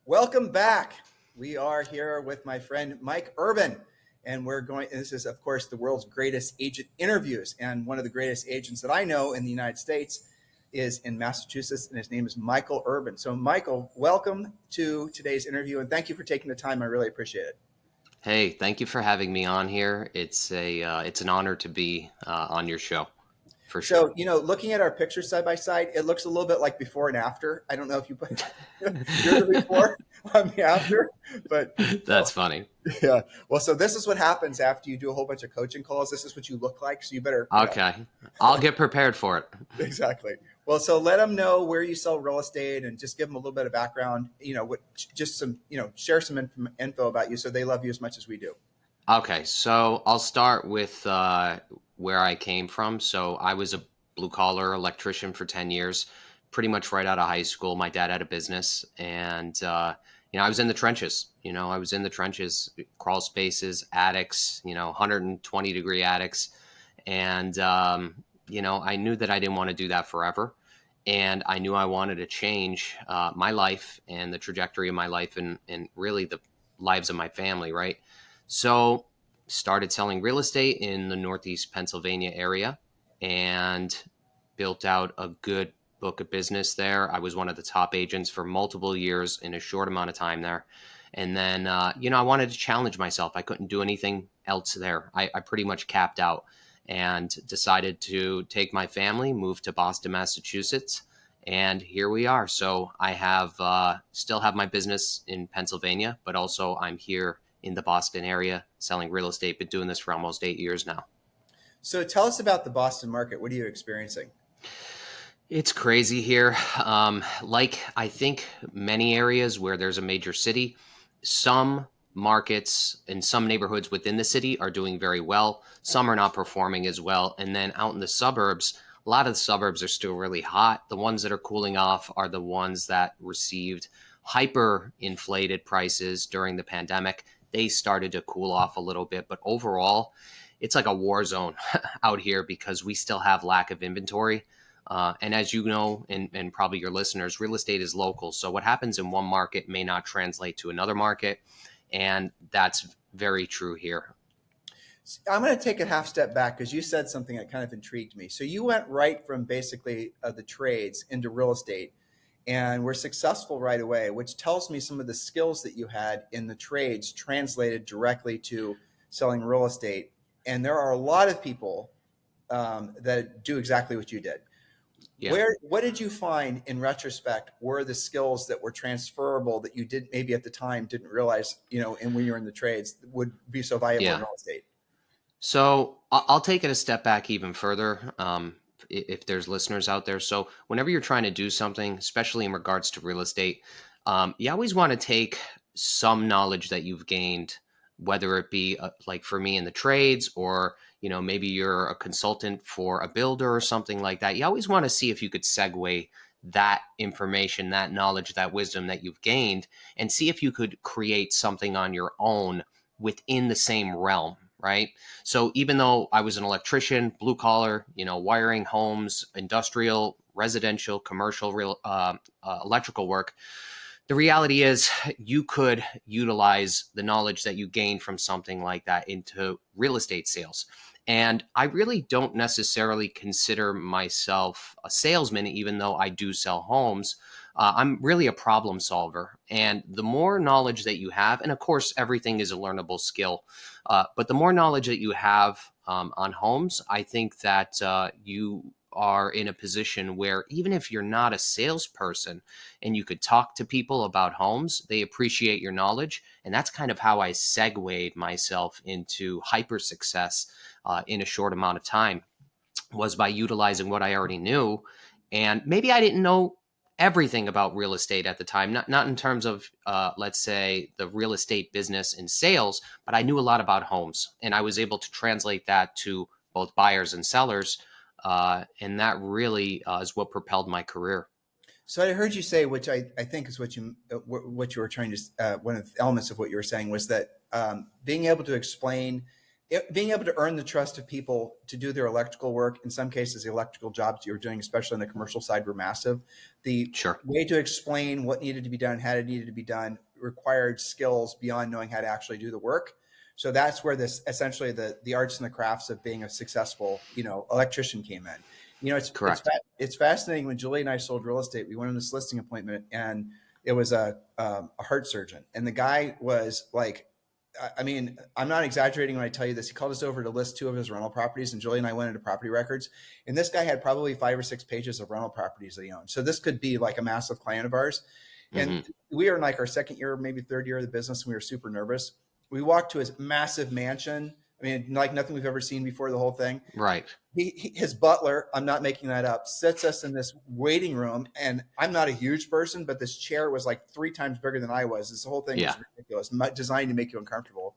Welcome back. We are here with my friend Mike Urban, and this is, of course, the world's greatest agent interviews. And one of the greatest agents that I know in the United States is in Massachusetts, and his name is Michael Urban. So, Michael, welcome to today's interview, and thank you for taking the time. I really appreciate it. Hey, thank you for having me on here. It's an honor to be on your show, for sure. So, looking at our pictures side by side, it looks a little bit like before and after. I don't know if you put you're the before, I'm the after, but That's funny. yeah. Well, so this is what happens after you do a whole bunch of coaching calls. This is what you look like. So you better, Okay, I'll get prepared for it. exactly. Well, so let them know where you sell real estate and just give them a little bit of background, just some, share some info about you so they love you as much as we do. Okay, so I'll start with where I came from. So I was a blue collar electrician for 10 years, pretty much right out of high school. My dad had a business, and I was in the trenches. I was in the trenches, crawl spaces, attics, 120-degree attics, and I knew that I didn't want to do that forever. And I knew I wanted to change my life and the trajectory of my life and really the lives of my family, right? So started selling real estate in the Northeast Pennsylvania area and built out a good book of business there. I was one of the top agents for multiple years in a short amount of time there. And then, I wanted to challenge myself. I couldn't do anything else there. I pretty much capped out and decided to take my family, move to Boston, Massachusetts. And here we are. So I have still have my business in Pennsylvania, but also I'm here in the Boston area selling real estate. Been doing this for almost 8 years now. So tell us about the Boston market. What are you experiencing? It's crazy here. Like I think many areas where there's a major city, some markets and some neighborhoods within the city are doing very well. Some are not performing as well. And then out in the suburbs, a lot of the suburbs are still really hot. The ones that are cooling off are the ones that received hyper inflated prices during the pandemic. They started to cool off a little bit, but overall, it's like a war zone out here because we still have lack of inventory. And as you know, and probably your listeners, real estate is local. So what happens in one market may not translate to another market. And that's very true here. I'm going to take a half step back because you said something that kind of intrigued me. So you went right from basically the trades into real estate and were successful right away, which tells me some of the skills that you had in the trades translated directly to selling real estate. And there are a lot of people that do exactly what you did. Yeah. What did you find in retrospect were the skills that were transferable that you did maybe at the time didn't realize, and when you're in the trades would be so valuable in Yeah. real estate? So I'll take it a step back even further. If there's listeners out there. So whenever you're trying to do something, especially in regards to real estate, you always want to take some knowledge that you've gained, whether it be like for me in the trades or, maybe you're a consultant for a builder or something like that. You always want to see if you could segue that information, that knowledge, that wisdom that you've gained and see if you could create something on your own within the same realm. Right. So even though I was an electrician, blue collar, wiring homes, industrial, residential, commercial, electrical work, the reality is you could utilize the knowledge that you gain from something like that into real estate sales. And I really don't necessarily consider myself a salesman, even though I do sell homes. I'm really a problem solver. And the more knowledge that you have, and of course, everything is a learnable skill, but the more knowledge that you have on homes, I think that you are in a position where even if you're not a salesperson and you could talk to people about homes, they appreciate your knowledge. And that's kind of how I segued myself into hyper success in a short amount of time, was by utilizing what I already knew. And maybe I didn't know everything about real estate at the time, not in terms of, let's say, the real estate business and sales, but I knew a lot about homes. And I was able to translate that to both buyers and sellers. And that really is what propelled my career. So I heard you say, which I think is what you were trying to, one of the elements of what you were saying was that being able to explain being able to earn the trust of people to do their electrical work. In some cases, the electrical jobs you were doing, especially on the commercial side, were massive. The Sure. way to explain what needed to be done, how it needed to be done, required skills beyond knowing how to actually do the work. So that's where this essentially the arts and the crafts of being a successful, electrician came in. Correct. It's fascinating. When Julie and I sold real estate, we went on this listing appointment, and it was a heart surgeon, and the guy was like, I mean, I'm not exaggerating when I tell you this. He called us over to list two of his rental properties, and Julie and I went into property records. And this guy had probably 5 or 6 pages of rental properties that he owned. So this could be like a massive client of ours. And Hmm. we were in like our second year, maybe third year of the business, and we were super nervous. We walked to his massive mansion. I mean, like nothing we've ever seen before, the whole thing. Right. His butler, I'm not making that up, sits us in this waiting room, and I'm not a huge person, but this chair was like 3 times bigger than I was. This whole thing Yeah. was ridiculous, designed to make you uncomfortable.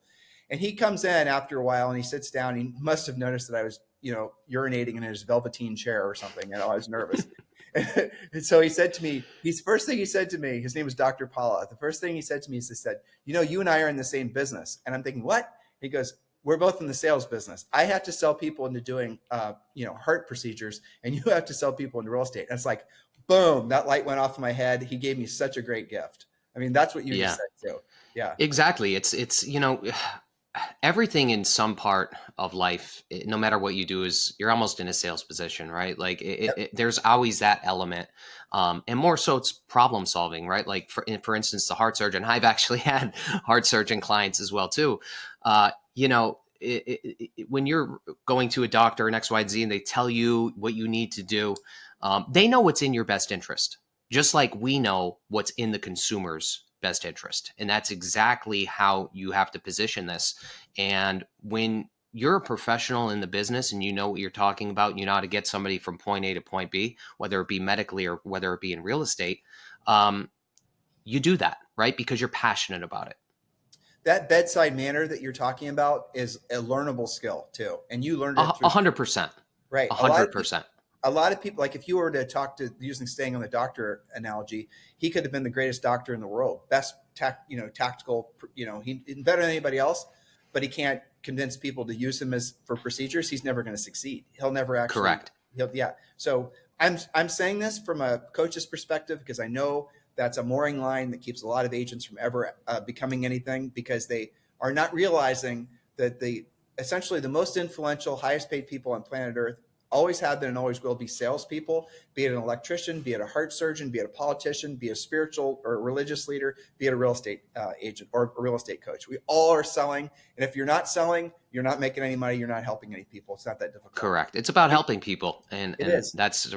And he comes in after a while, and he sits down. He must have noticed that I was, urinating in his velveteen chair or something. I was nervous. And so he said to me, first thing he said to me, his name was Dr. Paula. The first thing he said to me is he said, you and I are in the same business. And I'm thinking, what? He goes, we're both in the sales business. I have to sell people into doing, heart procedures, and you have to sell people into real estate. And it's like, boom, that light went off in my head. He gave me such a great gift. I mean, that's what you just Yeah. said too. Yeah. Exactly. It's everything in some part of life, no matter what you do, is you're almost in a sales position, right? Like Yep. there's always that element, and more so it's problem solving, right? Like for instance, the heart surgeon. I've actually had heart surgeon clients as well too. When you're going to a doctor, an XYZ, and they tell you what you need to do, they know what's in your best interest, just like we know what's in the consumer's best interest. And that's exactly how you have to position this. And when you're a professional in the business and you know what you're talking about, and you know how to get somebody from point A to point B, whether it be medically or whether it be in real estate, um, you do that, right? Because you're passionate about it. That bedside manner that you're talking about is a learnable skill too. And you learned it A through, 100%. right? A 100%. A lot of people, like if you were to talk to, using staying on the doctor analogy, he could have been the greatest doctor in the world, best tactical, he better than anybody else, but he can't convince people to use him as for procedures. He's never going to succeed. He'll never actually, Correct. yeah. So I'm saying this from a coach's perspective, because I know that's a mooring line that keeps a lot of agents from ever becoming anything, because they are not realizing that essentially the most influential, highest paid people on planet Earth always have been and always will be salespeople, be it an electrician, be it a heart surgeon, be it a politician, be it a spiritual or religious leader, be it a real estate agent or a real estate coach. We all are selling. And if you're not selling, you're not making any money. You're not helping any people. It's not that difficult. Correct. It's about helping people. And, It and is. that's,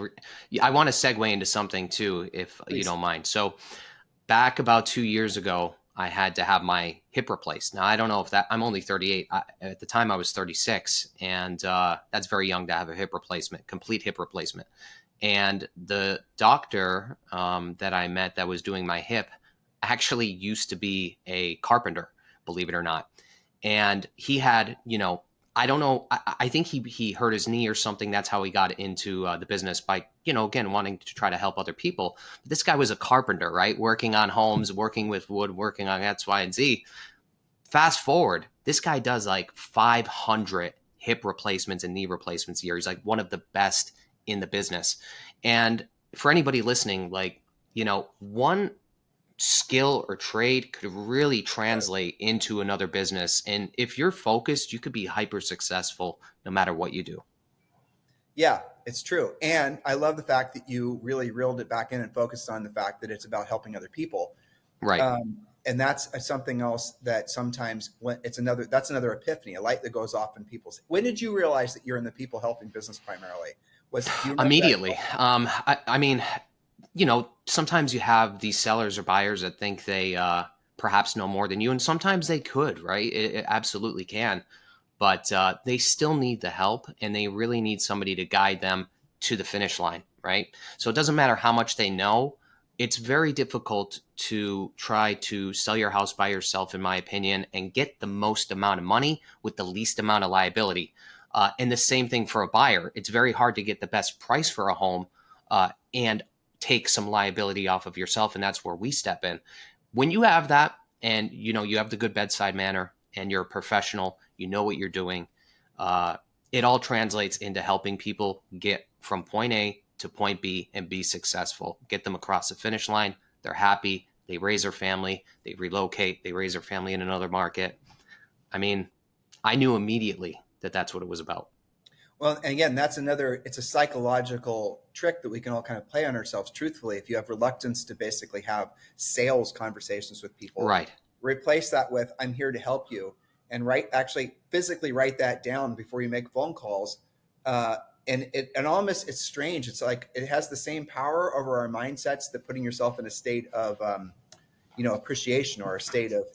I want to segue into something too, if you Please. don't mind. So, back about 2 years ago, I had to have my hip replaced. Now, I don't know if I'm only 38. At the time, I was 36. And that's very young to have a hip replacement, complete hip replacement. And the doctor that I met that was doing my hip actually used to be a carpenter, believe it or not. And he had, I don't know. I think he hurt his knee or something. That's how he got into the business by, again, wanting to try to help other people. But this guy was a carpenter, right? Working on homes, working with wood, working on X, Y, and Z. Fast forward, this guy does like 500 hip replacements and knee replacements a year. He's like one of the best in the business. And for anybody listening, like, one skill or trade could really translate into another business. And if you're focused, you could be hyper successful no matter what you do. Yeah, it's true. And I love the fact that you really reeled it back in and focused on the fact that it's about helping other people. Right. And that's something else that sometimes that's another epiphany, a light that goes off in people's. When did you realize that you're in the people helping business primarily? Do you remember that? Immediately. I mean, sometimes you have these sellers or buyers that think they perhaps know more than you, and sometimes they could, right? It absolutely can. But they still need the help, and they really need somebody to guide them to the finish line, right? So it doesn't matter how much they know. It's very difficult to try to sell your house by yourself, in my opinion, and get the most amount of money with the least amount of liability. And the same thing for a buyer. It's very hard to get the best price for a home and take some liability off of yourself, and that's where we step in. When you have that, and you have the good bedside manner, and you're a professional, you know what you're doing. Uh, it all translates into helping people get from point A to point B and be successful, get them across the finish line. They're happy. They raise their family. They relocate. They raise their family in another market. I mean, I knew immediately that that's what it was about. Well, and again, that's another, it's a psychological trick that we can all kind of play on ourselves truthfully. If you have reluctance to basically have sales conversations with people, Right. replace that with, I'm here to help you. And actually physically write that down before you make phone calls. And almost, it's strange. It's like it has the same power over our mindsets that putting yourself in a state of, appreciation, or a state of,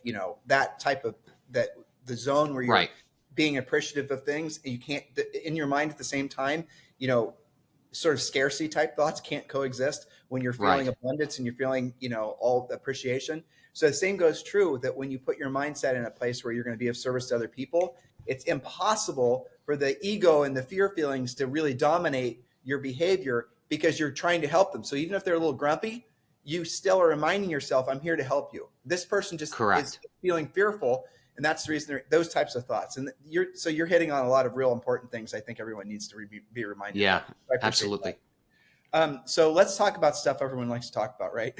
that type of, that the zone where you're Right. being appreciative of things, and you can't, in your mind at the same time, sort of scarcity type thoughts can't coexist when you're feeling Right. abundance and you're feeling, all the appreciation. So the same goes true, that when you put your mindset in a place where you're going to be of service to other people, it's impossible for the ego and the fear feelings to really dominate your behavior, because you're trying to help them. So even if they're a little grumpy, you still are reminding yourself, I'm here to help you. This person just is Correct. feeling fearful. And that's the reason, those types of thoughts. And you're hitting on a lot of real important things I think everyone needs to be reminded of. Yeah, So I appreciate absolutely. that. So let's talk about stuff everyone likes to talk about, right?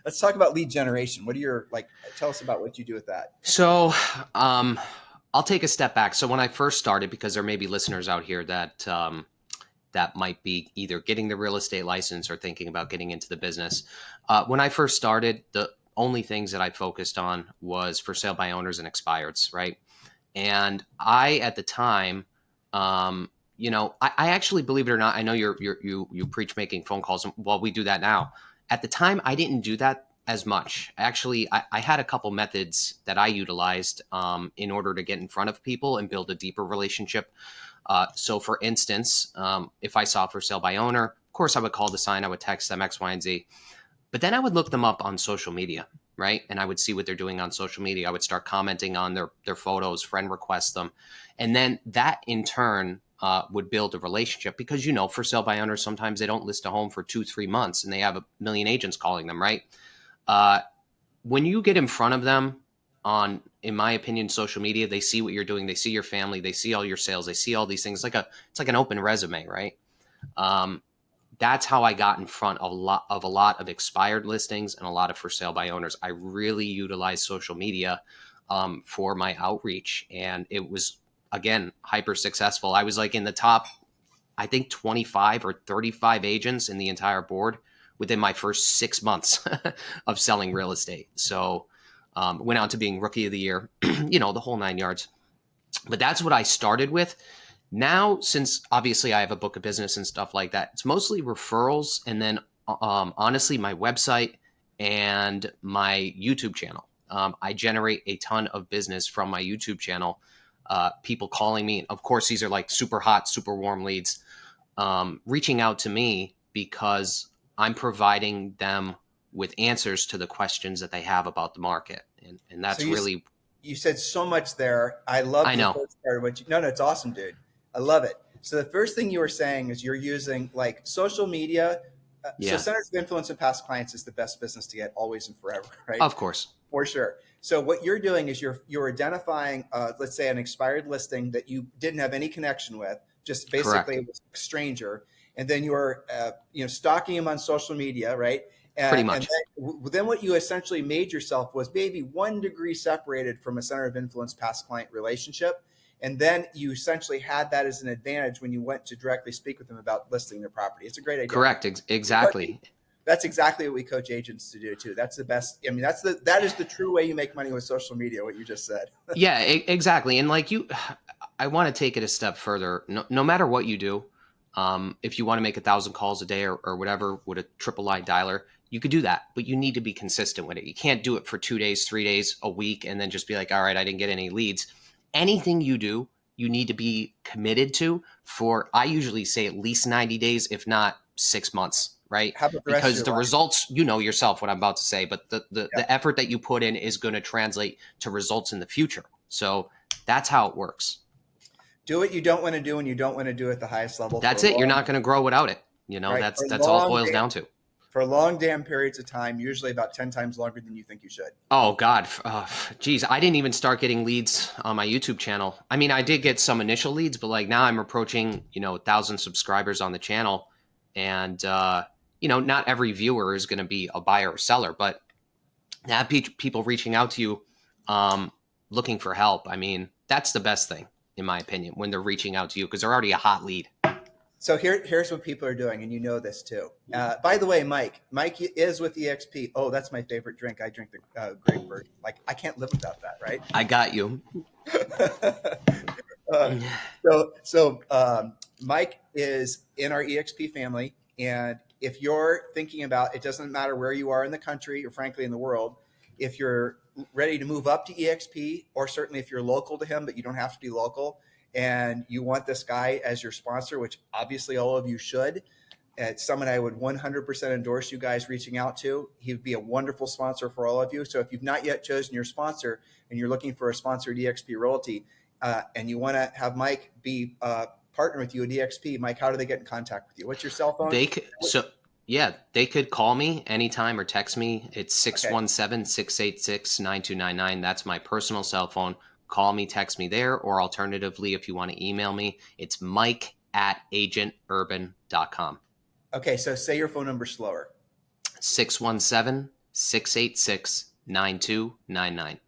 Let's talk about lead generation. What are your, tell us about what you do with that. So, I'll take a step back. So when I first started, because there may be listeners out here that that might be either getting the real estate license or thinking about getting into the business. When I first started, the only things that I focused on was for sale by owners and expireds, right? And I, at the time, I actually, believe it or not, I know you preach making phone calls. Well, we do that now. At the time, I didn't do that as much. Actually, I had a couple methods that I utilized in order to get in front of people and build a deeper relationship. So, for instance, if I saw for sale by owner, of course, I would call the sign, I would text them X, Y, and Z. But then I would look them up on social media, right? And I would see what they're doing on social media. I would start commenting on their photos, friend request them. And then that in turn would build a relationship, because, for sale by owners, sometimes they don't list a home for 2-3 months and they have a million agents calling them, right? Uh, when you get in front of them on, in my opinion, social media, they see what you're doing. They see your family. They see all your sales. They see all these things. It's like an open resume, right? Um, that's how I got in front of a lot of expired listings and a lot of for sale by owners. I really utilized social media for my outreach, and it was, again, hyper successful. I was like in the top, I think, 25 or 35 agents in the entire board within my first 6 months of selling real estate. So went on to being rookie of the year, the whole 9 yards. But that's what I started with. Now, since obviously I have a book of business and stuff like that, it's mostly referrals, and then honestly, my website and my YouTube channel. I generate a ton of business from my YouTube channel. People calling me. Of course, these are like super hot, super warm leads, reaching out to me because I'm providing them with answers to the questions that they have about the market. And So that's really, you said so much there. I love I the know. first part of what you, no, it's awesome, dude. I love it. So the first thing you were saying is you're using social media. So Yeah, centers of influence and past clients is the best business to get always and forever, right? of course. For sure. So what you're doing is you're identifying, let's say, an expired listing that you didn't have any connection with, just basically Correct. it was a stranger, and then you are stalking him on social media, right? Pretty And much. then what you essentially made yourself was maybe 1 degree separated from a center of influence past client relationship. And then you essentially had that as an advantage when you went to directly speak with them about listing their property. It's a great idea. Correct. Exactly. That's exactly what we coach agents to do too. That's the best. I mean, that is the true way you make money with social media. What you just said. Yeah, exactly. And I want to take it a step further. No matter what you do, if you want to make 1,000 calls a day or whatever with a triple line dialer, you could do that, but you need to be consistent with it. You can't do it for 2 days, 3 days, a week, and then just be like, all right, I didn't get any leads. Anything you do, you need to be committed to for, I usually say, at least 90 days, if not 6 months, right? How about the rest of Because your the life? results, yourself what I'm about to say, but Yeah. the effort that you put in is going to translate to results in the future. So that's how it works. Do what you don't want to do, and you don't want to do at the highest level for That's a it. You're long, not going to grow without it. right? For That's all it long boils days. down to. for long damn periods of time, usually about 10 times longer than you think you should. Oh God, geez, I didn't even start getting leads on my YouTube channel. I mean, I did get some initial leads, but like now I'm approaching 1,000 subscribers on the channel, and not every viewer is going to be a buyer or seller, but have people reaching out to you, um, looking for help. I mean, that's the best thing in my opinion when they're reaching out to you because they're already a hot lead. So here's what people are doing, and you know this too. By the way, Mike is with EXP. Oh, that's my favorite drink. I drink the grape version. Like I can't live without that, right? I got you. uh, so Mike is in our EXP family, and if you're thinking about, it doesn't matter where you are in the country or frankly in the world, if you're ready to move up to EXP, or certainly if you're local to him, but you don't have to be local, and you want this guy as your sponsor, which obviously all of you should. It's someone I would 100% endorse you guys reaching out to. He would be a wonderful sponsor for all of you. So if you've not yet chosen your sponsor and you're looking for a sponsor at EXP Realty, and you want to have Mike be partner with you at EXP, Mike, how do they get in contact with you? What's your cell phone? They could, yeah, they could call me anytime or text me. It's 617-686-9299. That's my personal cell phone. Call me, text me there, or alternatively, if you want to email me, it's mike@agenturban.com. Okay, so say your phone number slower. 617-686-9299.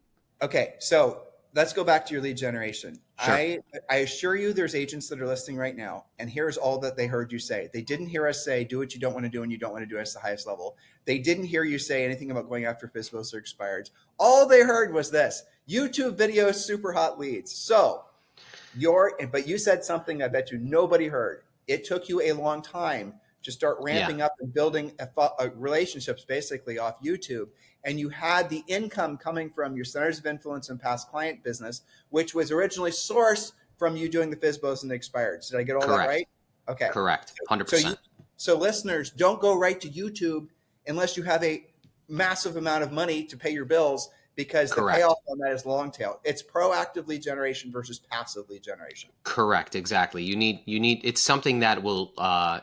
Okay, so let's go back to your lead generation. Sure. I assure you there's agents that are listening right now, and here's all that they heard you say. They didn't hear us say, do what you don't want to do and you don't want to do it at the highest level. They didn't hear you say anything about going after FSBOs or expireds. All they heard was this: YouTube videos, super hot leads. So but you said something I bet you nobody heard. It took you a long time to start ramping up and building relationships basically off YouTube. And you had the income coming from your centers of influence and past client business, which was originally sourced from you doing the FSBOs and the expireds. Did I get all that right? Okay. Correct. 100%. So listeners, don't go right to YouTube unless you have a massive amount of money to pay your bills, because the payoff on that is long tail. It's proactive lead generation versus passive lead generation. Correct. Exactly. You need, it's something that will,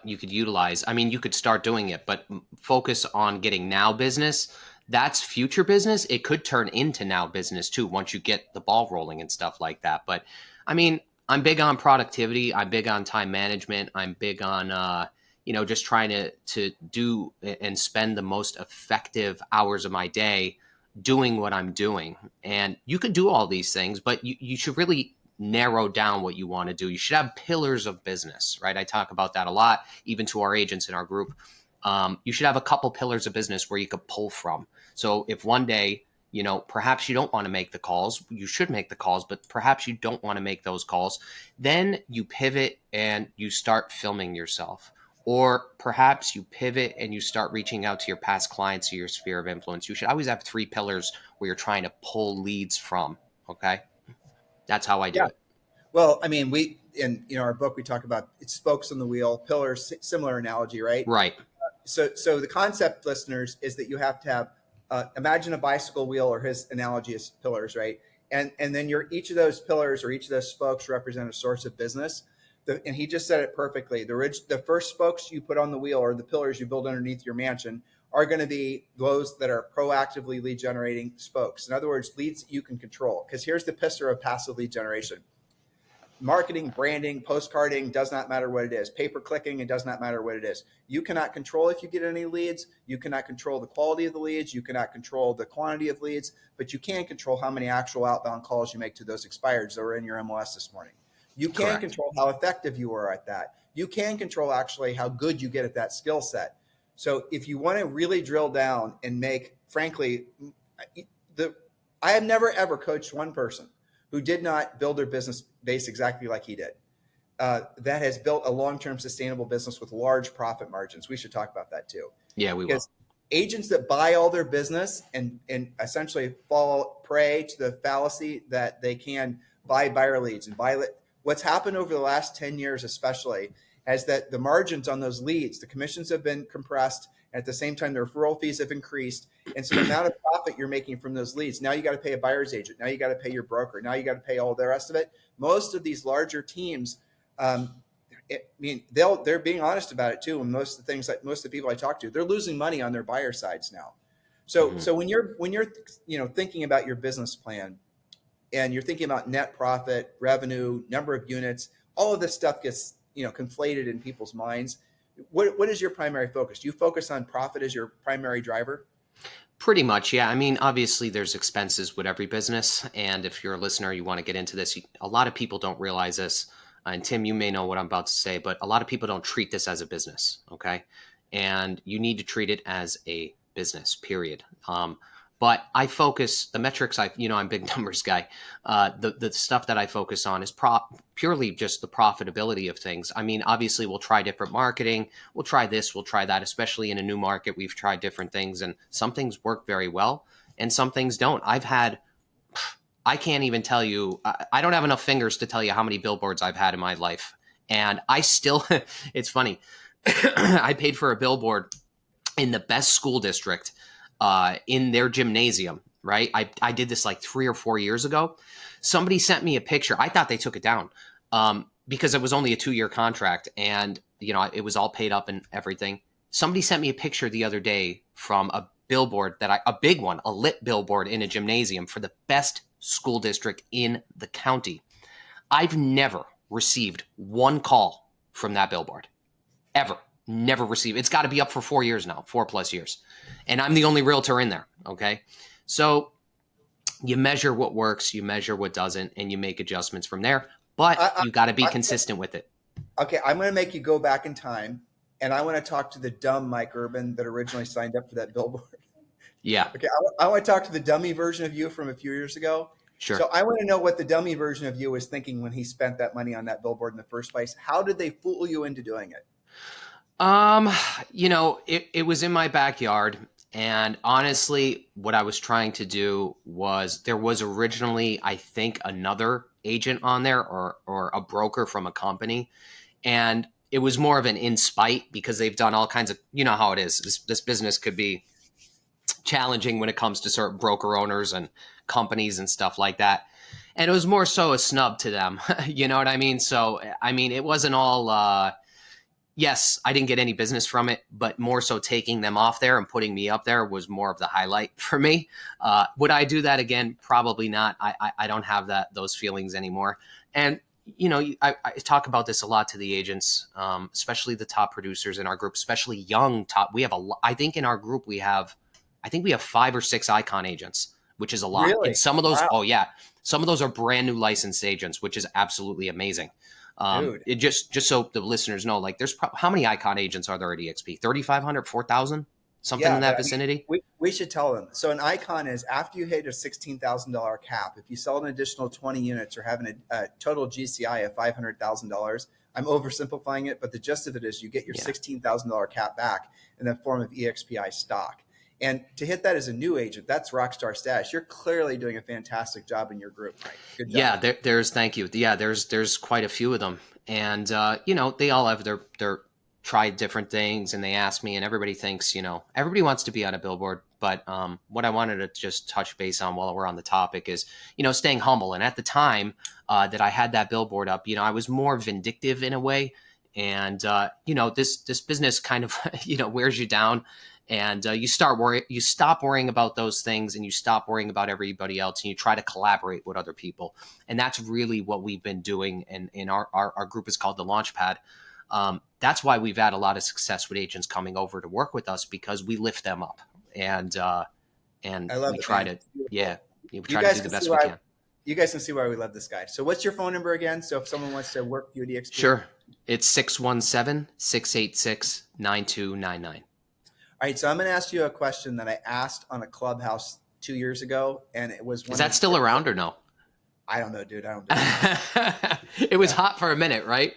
you could utilize. I mean, you could start doing it, but focus on getting now business. That's future business. It could turn into now business too, once you get the ball rolling and stuff like that. But I mean, I'm big on productivity. I'm big on time management. I'm big on, just trying to do and spend the most effective hours of my day doing what I'm doing. And you could do all these things, but you should really narrow down what you want to do. You should have pillars of business, right? I talk about that a lot, even to our agents in our group. You should have a couple pillars of business where you could pull from. So if one day, perhaps you don't want to make the calls, you should make the calls, but perhaps you don't want to make those calls, then you pivot and you start filming yourself. Or perhaps you pivot and you start reaching out to your past clients or your sphere of influence. You should always have 3 pillars where you're trying to pull leads from. Okay. That's how I do it. Well, I mean, in our book, we talk about it's spokes on the wheel, pillars, similar analogy, right? Right. So the concept, listeners, is that you have to have, imagine a bicycle wheel, or his analogy is pillars, right? And then each of those pillars or each of those spokes represent a source of business. And he just said it perfectly. The first spokes you put on the wheel, or the pillars you build underneath your mansion, are going to be those that are proactively lead generating spokes. In other words, leads that you can control. Because here's the pisser of passive lead generation. Marketing, branding, postcarding, does not matter what it is. Pay per clicking, it does not matter what it is. You cannot control if you get any leads. You cannot control the quality of the leads. You cannot control the quantity of leads, but you can control how many actual outbound calls you make to those expireds that were in your MLS this morning. You can control how effective you are at that. You can control actually how good you get at that skill set. So if you want to really drill down and make, frankly, I have never ever coached one person who did not build their business base exactly like he did. That has built a long-term sustainable business with large profit margins. We should talk about that too. Yeah, we will. Because agents that buy all their business and essentially fall prey to the fallacy that they can buy buyer leads and what's happened over the last 10 years especially is that the margins on those leads, the commissions have been compressed, and at the same time the referral fees have increased. And so the amount of profit you're making from those leads, now you got to pay a buyer's agent, now you got to pay your broker, now you got to pay all the rest of it. Most of these larger teams, I mean, they're being honest about it too. And most of the things that most of the people I talk to, they're losing money on their buyer sides now. So Hmm. so when you're thinking about your business plan and you're thinking about net profit, revenue, number of units, all of this stuff gets conflated in people's minds. What is your primary focus? Do you focus on profit as your primary driver? Pretty much, yeah. I mean, obviously, there's expenses with every business, and if you're a listener, you want to get into this. A lot of people don't realize this, and Tim, you may know what I'm about to say, but a lot of people don't treat this as a business, okay? And you need to treat it as a business, period. But I focus the metrics. I'm a big numbers guy. The stuff that I focus on is purely just the profitability of things. I mean, obviously, we'll try different marketing, we'll try this, we'll try that, especially in a new market. We've tried different things, and some things work very well and some things don't. I can't even tell you, I don't have enough fingers to tell you how many billboards I've had in my life. And I still, it's funny, I paid for a billboard in the best school district in their gymnasium, right? I did this like 3 or 4 years ago. Somebody sent me a picture. I thought they took it down because it was only a 2-year contract and, it was all paid up and everything. Somebody sent me a picture the other day from a billboard a big one, a lit billboard in a gymnasium for the best school district in the county. I've never received one call from that billboard ever. Never received. It's got to be up for 4 years now, 4+ years. And I'm the only realtor in there. Okay. So you measure what works, you measure what doesn't, and you make adjustments from there. But I, you got to be I, consistent with it. Okay, I'm going to make you go back in time, and I want to talk to the dumb Mike Urban that originally signed up for that billboard. Yeah, Okay, I want to talk to the dummy version of you from a few years ago. sure. So I want to know what the dummy version of you was thinking when he spent that money on that billboard in the first place. How did they fool you into doing it? Um, it was in my backyard. And honestly, what I was trying to do was there was originally, I think, another agent on there or a broker from a company. And it was more of an in spite because they've done all kinds of, you know how it is. This business could be challenging when it comes to certain broker owners and companies and stuff like that. And it was more so a snub to them. You know what I mean? So, I mean, it wasn't all, yes, I didn't get any business from it, but more so taking them off there and putting me up there was more of the highlight for me. Would I do that again? Probably not. I don't have those feelings anymore. And I talk about this a lot to the agents, especially the top producers in our group, especially young top. We have I think in our group I think we have 5 or 6 icon agents, which is a lot. And Really? some of those, Wow, oh yeah, some of those are brand new licensed agents, which is absolutely amazing. dude. It just so the listeners know, like, how many icon agents are there at EXP? 3,500, 4,000, something in Yeah, that but I mean, vicinity. we should tell them. So an icon is after you hit a $16,000 cap, if you sell an additional 20 units or have a total GCI of $500,000, I'm oversimplifying it, but the gist of it is you get your Yeah. $16,000 cap back in the form of EXPI stock. And to hit that as a new agent, that's rockstar status. You're clearly doing a fantastic job in your group, Mike. Good Yeah, job. there's thank you. Yeah, there's quite a few of them, and they all have their tried different things, and they ask me, and everybody thinks everybody wants to be on a billboard, but what I wanted to just touch base on while we're on the topic is staying humble. And at the time that I had that billboard up, I was more vindictive in a way, and this business kind of wears you down. And you stop worrying about those things, and you stop worrying about everybody else, and you try to collaborate with other people. And that's really what we've been doing. And in our group is called the Launchpad. That's why we've had a lot of success with agents coming over to work with us, because we lift them up, and I love we it, try man. to, It's beautiful. yeah, we You try to guys do the can see best we why can. you guys can see why we love this guy. So what's your phone number again? So if someone wants to work with you at EXP? Sure, it's 617-686-9299. All right, so I'm going to ask you a question that I asked on a clubhouse 2 years ago, and it was Is one of that the still first. around or no? I don't know, dude. I don't do it anymore. It was Yeah, hot for a minute, right?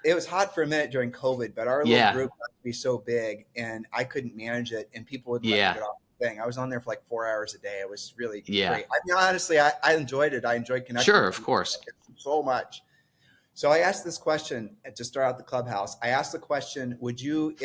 it was hot for a minute during COVID, but our little Yeah, group got to be so big, and I couldn't manage it, and people wouldn't let me yeah, get off the thing. I was on there for like 4 hours a day. It was really yeah. great. I mean, honestly, I enjoyed it. I enjoyed connecting Sure, with of people course. so much. So I asked this question to start out the clubhouse. I asked the question: would you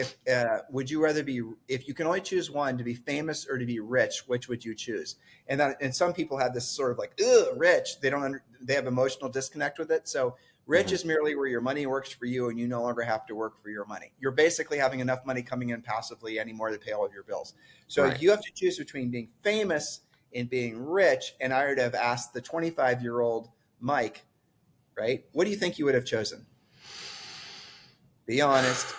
rather be, if you can only choose one, to be famous or to be rich? Which would you choose? And some people have this sort of like, ugh, rich. They don't they have emotional disconnect with it. So Rich is merely where your money works for you and you no longer have to work for your money. You're basically having enough money coming in passively anymore to pay all of your bills. So Right. you have to choose between being famous and being rich. And I would have asked the 25-year-old Mike, right? What do you think you would have chosen? Be honest.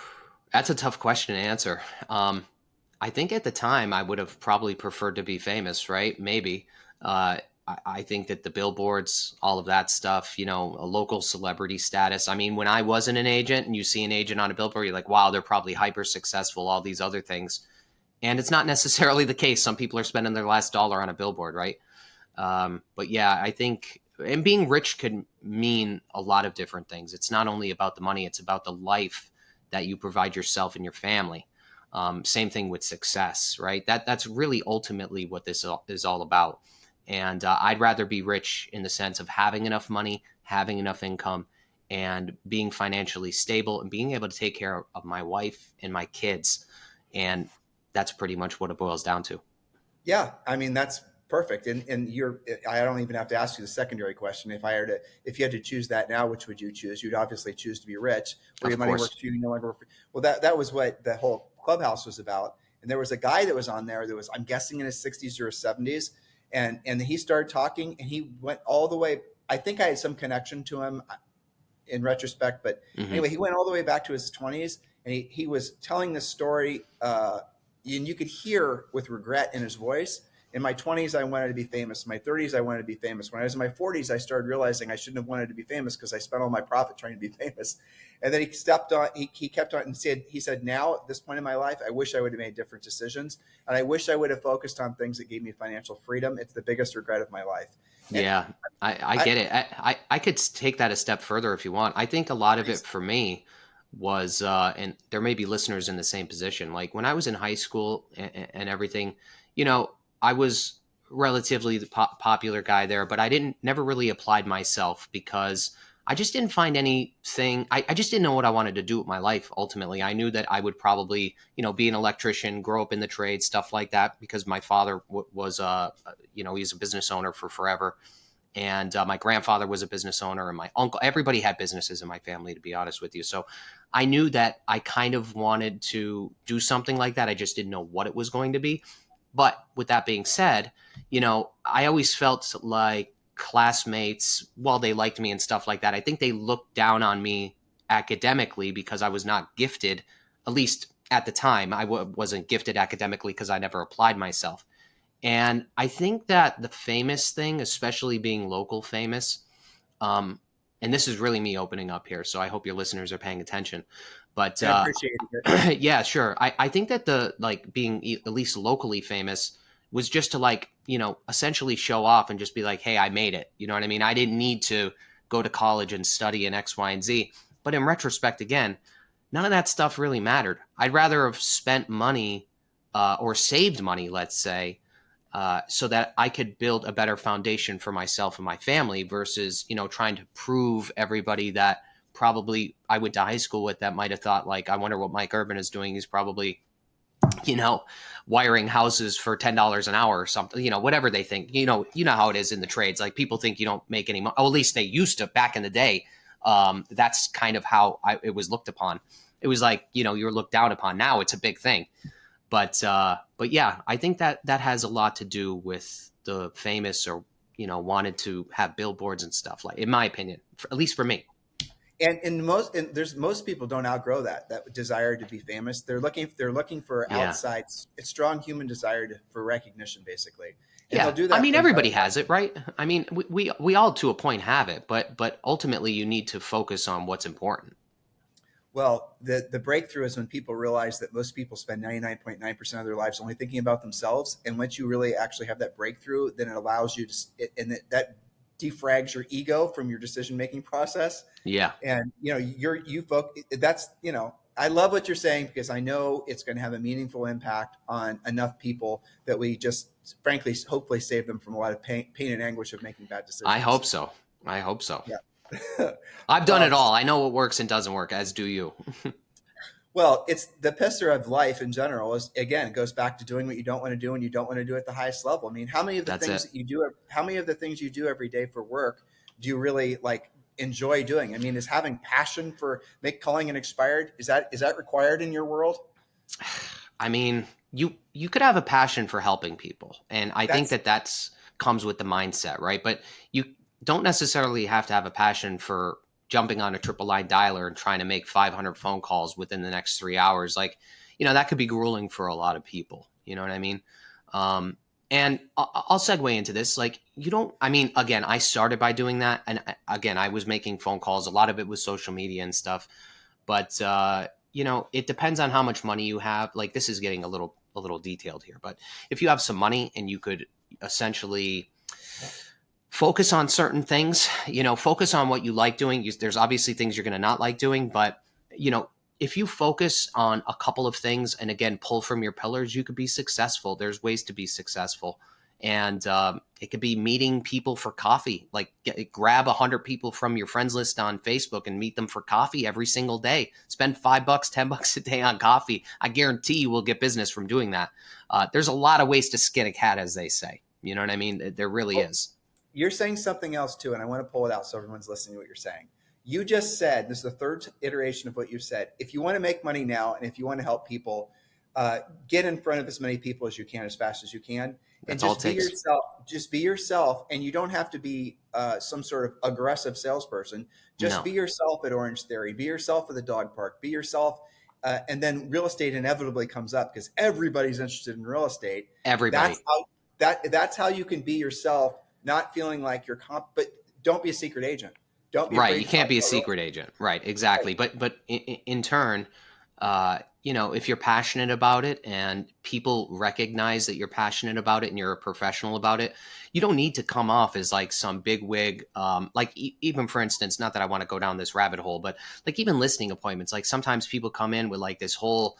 That's a tough question to answer. I think at the time I would have probably preferred to be famous, right? Maybe. I think that the billboards, all of that stuff, a local celebrity status. I mean, when I wasn't an agent and you see an agent on a billboard, you're like, wow, they're probably hyper successful, all these other things. And it's not necessarily the case. Some people are spending their last dollar on a billboard, right? But yeah, I think, and being rich could mean a lot of different things. It's not only about the money, it's about the life that you provide yourself and your family. Same thing with success, right? That's really ultimately what this is all about. And I'd rather be rich in the sense of having enough money, having enough income, and being financially stable and being able to take care of my wife and my kids. And that's pretty much what it boils down to. Yeah, I mean that's perfect. And I don't even have to ask you the secondary question. If you had to choose that now, which would you choose? You'd obviously choose to be rich, where your Of money works course. for you, no longer work for you. Well, that was what the whole clubhouse was about. And there was a guy that was on there that was, I'm guessing, in his 60s or 70s, and he started talking, and he went all the way. I think I had some connection to him in retrospect. But Hmm. anyway, he went all the way back to his 20s, and he was telling this story, and you could hear with regret in his voice. In my 20s, I wanted to be famous. In my 30s, I wanted to be famous. When I was in my 40s, I started realizing I shouldn't have wanted to be famous because I spent all my profit trying to be famous. And then he stepped on, he kept on and he said, now at this point in my life, I wish I would have made different decisions. And I wish I would have focused on things that gave me financial freedom. It's the biggest regret of my life. And Yeah, I I, get it. I could take that a step further if you want. I think a lot of it for me was, and there may be listeners in the same position. Like when I was in high school and everything, you know, I was relatively the popular guy there, but I didn't never really applied myself because I just didn't find anything. I just didn't know what I wanted to do with my life. Ultimately, I knew that I would probably, be an electrician, grow up in the trade, stuff like that, because my father was, he's a business owner for forever, and my grandfather was a business owner, and my uncle. Everybody had businesses in my family, to be honest with you. So I knew that I kind of wanted to do something like that. I just didn't know what it was going to be. But with that being said, I always felt like classmates, while they liked me and stuff like that, I think they looked down on me academically because I was not gifted. At least at the time, I wasn't gifted academically because I never applied myself. And I think that the famous thing, especially being local famous, um, and this is really me opening up here, so I hope your listeners are paying attention. But I appreciate it. yeah, sure. I think that the like being at least locally famous was just to like, essentially show off and just be like, hey, I made it. You know what I mean? I didn't need to go to college and study in X, Y, and Z. But in retrospect, again, none of that stuff really mattered. I'd rather have spent money or saved money, let's say, so that I could build a better foundation for myself and my family versus, trying to prove everybody that probably I went to high school with that might have thought like, I wonder what Mike Urban is doing. He's probably, you know, wiring houses for $10 an hour or something, whatever they think, how it is in the trades. Like people think you don't make any money. Oh, at least they used to back in the day. That's kind of how it was looked upon. It was like, you were looked down upon. Now it's a big thing. But yeah, I think that has a lot to do with the famous or wanted to have billboards and stuff, like in my opinion, at least for me. And most people don't outgrow that desire to be famous. They're looking for Yeah, outside, it's strong human desire for recognition, basically, and they'll yeah. do I that mean, for the better everybody part. has it, right? I mean, we all to a point have it, but ultimately you need to focus on what's important. Well, the breakthrough is when people realize that most people spend 99.9% of their lives only thinking about themselves. And once you really actually have that breakthrough, then it allows you to, and that defrags your ego from your decision making process. Yeah, And that's, I love what you're saying because I know it's going to have a meaningful impact on enough people that we just frankly hopefully save them from a lot of pain and anguish of making bad I decisions. hope so. I hope so. Yeah. I've done it well all. I know what works and doesn't work, as do you. Well, it's the pisser of life in general. Is again, it goes back to doing what you don't want to do, and you don't want to do at the highest level. I mean, how many of the That's things it. that you do, how many of the things you do every day for work do you really like enjoy doing? I mean, is having passion for make calling an expired, is that required in your world? I mean, you could have a passion for helping people, and I think That's that that's comes with the mindset, right? But you don't necessarily have to have a passion for jumping on a triple line dialer and trying to make 500 phone calls within the next 3 hours. Like, that could be grueling for a lot of people. You know what I mean? Um, and I'll segue into this. Like, you don't. I mean, again, I started by doing that, and again, I was making phone calls. A lot of it was social media and stuff, but it depends on how much money you have. Like, this is getting a little detailed here, but if you have some money and you could essentially focus on certain things, focus on what you like doing. There's obviously things you're going to not like doing, but you know, if you focus on a couple of things and again pull from your pillars, you could be successful. There's ways to be successful, and it could be meeting people for coffee. Like, grab 100 people from your friends list on Facebook and meet them for coffee every single day. Spend $5, $10 a day on coffee. I guarantee you will get business from doing that. There's a lot of ways to skin a cat, as they say. You know what I mean? There really well, is. you're saying something else too, and I want to pull it out so everyone's listening to what you're saying. You just said, this is the third iteration of what you said. If you want to make money now, and if you want to help people, get in front of as many people as you can, as fast as you can, and That's all it just be takes. yourself. Just be yourself, and you don't have to be some sort of aggressive salesperson. Just No, be yourself at Orange Theory. Be yourself at the dog park. Be yourself, and then real estate inevitably comes up because everybody's interested in real estate. That's everybody. how that's how you can be yourself, not feeling like you're but don't be a secret agent. Don't be Right, afraid you to talk can't be a about real secret estate. agent. Right, exactly. But in turn, if you're passionate about it and people recognize that you're passionate about it and you're a professional about it, you don't need to come off as like some big wig. Like, even for instance, not that I want to go down this rabbit hole, but like even listing appointments. Like, sometimes people come in with like this whole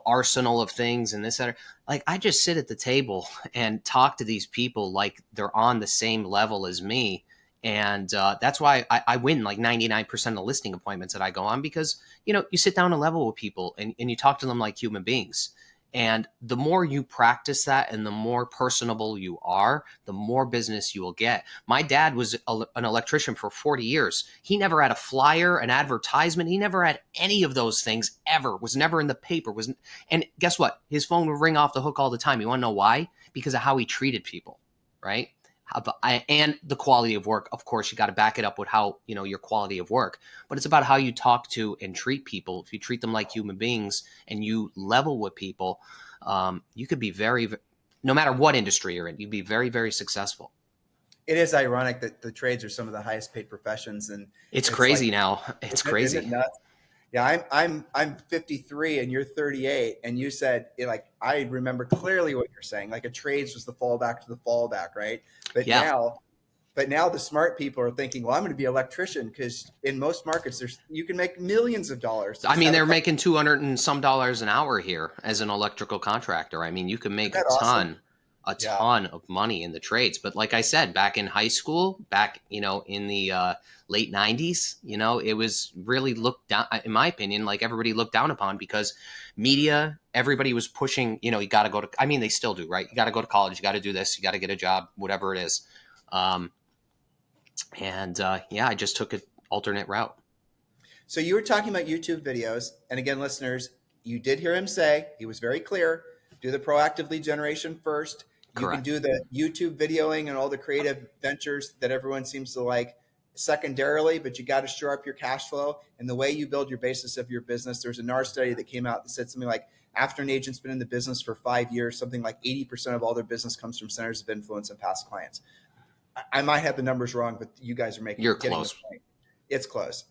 arsenal of things and this that. Like, I just sit at the table and talk to these people like they're on the same level as me, and that's why I win like 99% of listing appointments that I go on, because you sit down and level with people, and you talk to them like human beings. And the more you practice that and the more personable you are, the more business you will get. My dad was an electrician for 40 years. He never had a flyer, an advertisement. He never had any of those things ever, was never in the paper. And guess what? His phone would ring off the hook all the time. You want to know why? Because of how he treated people, right? And the quality of work. Of course, you got to back it up with how, your quality of work, but it's about how you talk to and treat people. If you treat them like human beings and you level with people, you could be no matter what industry you're in, you'd be very, very successful. It is ironic that the trades are some of the highest paid professions, and It's it's like, crazy now. It's isn't it crazy. nuts? Yeah, I'm 53 and you're 38, and you said like I remember clearly what you're saying. Like a trades was the fallback to the fallback, right? But Yeah. now, but now the smart people are thinking, well, I'm going to be an electrician because in most markets you can make millions of dollars to I just mean, have a they're couple. making 200 and some dollars an hour here as an electrical contractor. I mean, you can Isn't make that awesome? a Yeah. ton of money in the trades. But like I said, back in high school, back, in the late 90s, it was really looked down, in my opinion, like everybody looked down upon, because media, everybody was pushing, you got to go to, I mean, they still do, right? You got to go to college, you got to do this, you got to get a job, whatever it is. Um, and yeah, I just took an alternate route. So you were talking about YouTube videos, and again, listeners, you did hear him say he was very clear. Do the proactive lead generation first. You can Correct. do the YouTube videoing and all the creative ventures that everyone seems to like secondarily, but you got to shore up your cash flow and the way you build your basis of your business. There's a NAR study that came out that said something like after an agent's been in the business for 5 years, something like 80% of all their business comes from centers of influence and past clients. I might have the numbers wrong, but you guys are You're getting the close. point. It's close.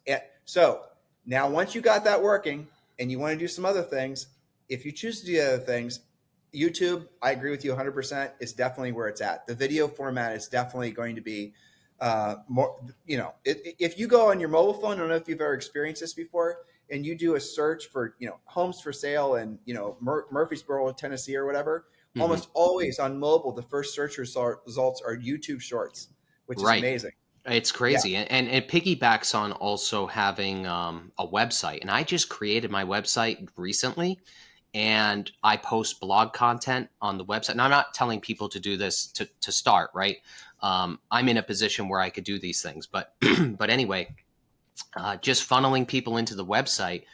So now, once you got that working and you want to do some other things, if you choose to do other things, YouTube, I agree with you 100%, is definitely where it's at. The video format is definitely going to be more, if you go on your mobile phone, I don't know if you've ever experienced this before, and you do a search for, homes for sale in, Murfreesboro, Tennessee or whatever, Hmm. almost always on mobile, the first search results are YouTube shorts, which is Right. amazing. It's Yeah. crazy. And it piggybacks on also having a website. And I just created my website recently. and I post blog content on the website. And I'm not telling people to do this to start, right? I'm in a position where I could do these things, but but anyway, just funneling people into the website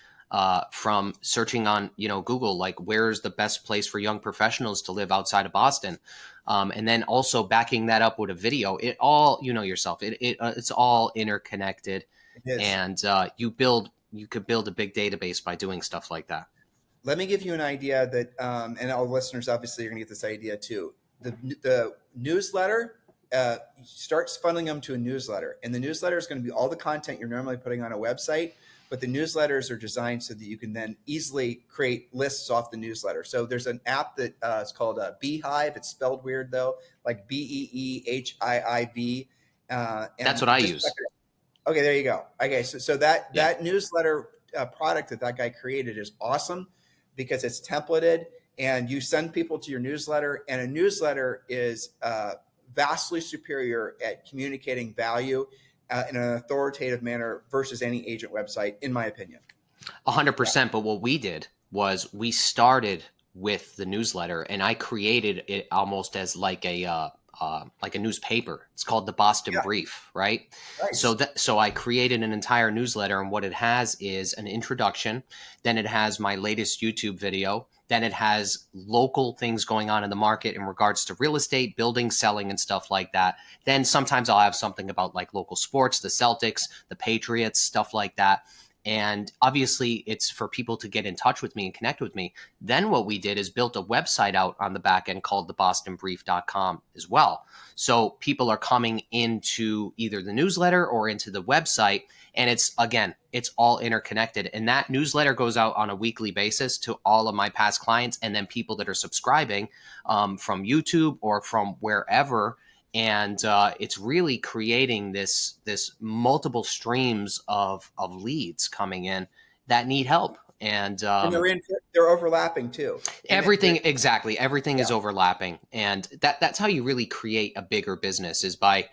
from searching on Google, like where's the best place for young professionals to live outside of Boston, and then also backing that up with a video. It all, yourself, it's all interconnected, It is. and you could build a big database by doing stuff like that. Let me give you an idea that, and all listeners obviously are going to get this idea too. The newsletter, starts funneling them to a newsletter, and the newsletter is going to be all the content you're normally putting on a website, but the newsletters are designed so that you can then easily create lists off the newsletter. So there's an app that is called Beehive. It's spelled weird though, like Beehiiv. That's And what I just use. okay, there you go. Okay, so that newsletter product that guy created is awesome because it's templated, and you send people to your newsletter, and a newsletter is vastly superior at communicating value in an authoritative manner versus any agent website, in my opinion. 100%. But what we did was we started with the newsletter, and I created it almost as like a newspaper. It's called the Boston Yeah, Brief, right? nice. So I created an entire newsletter, and what it has is an introduction. Then it has my latest YouTube video. Then it has local things going on in the market in regards to real estate, building, selling, and stuff like that. Then sometimes I'll have something about like local sports, the Celtics, the Patriots, stuff like that. And obviously, it's for people to get in touch with me and connect with me. Then what we did is built a website out on the back end called thebostonbrief.com as well. So people are coming into either the newsletter or into the website. And it's all interconnected. And that newsletter goes out on a weekly basis to all of my past clients and then people that are subscribing from YouTube or from wherever. And it's really creating this multiple streams of leads coming in that need help. And And they're overlapping too. And everything, exactly, everything yeah, is overlapping, and that's how you really create a bigger business, is by,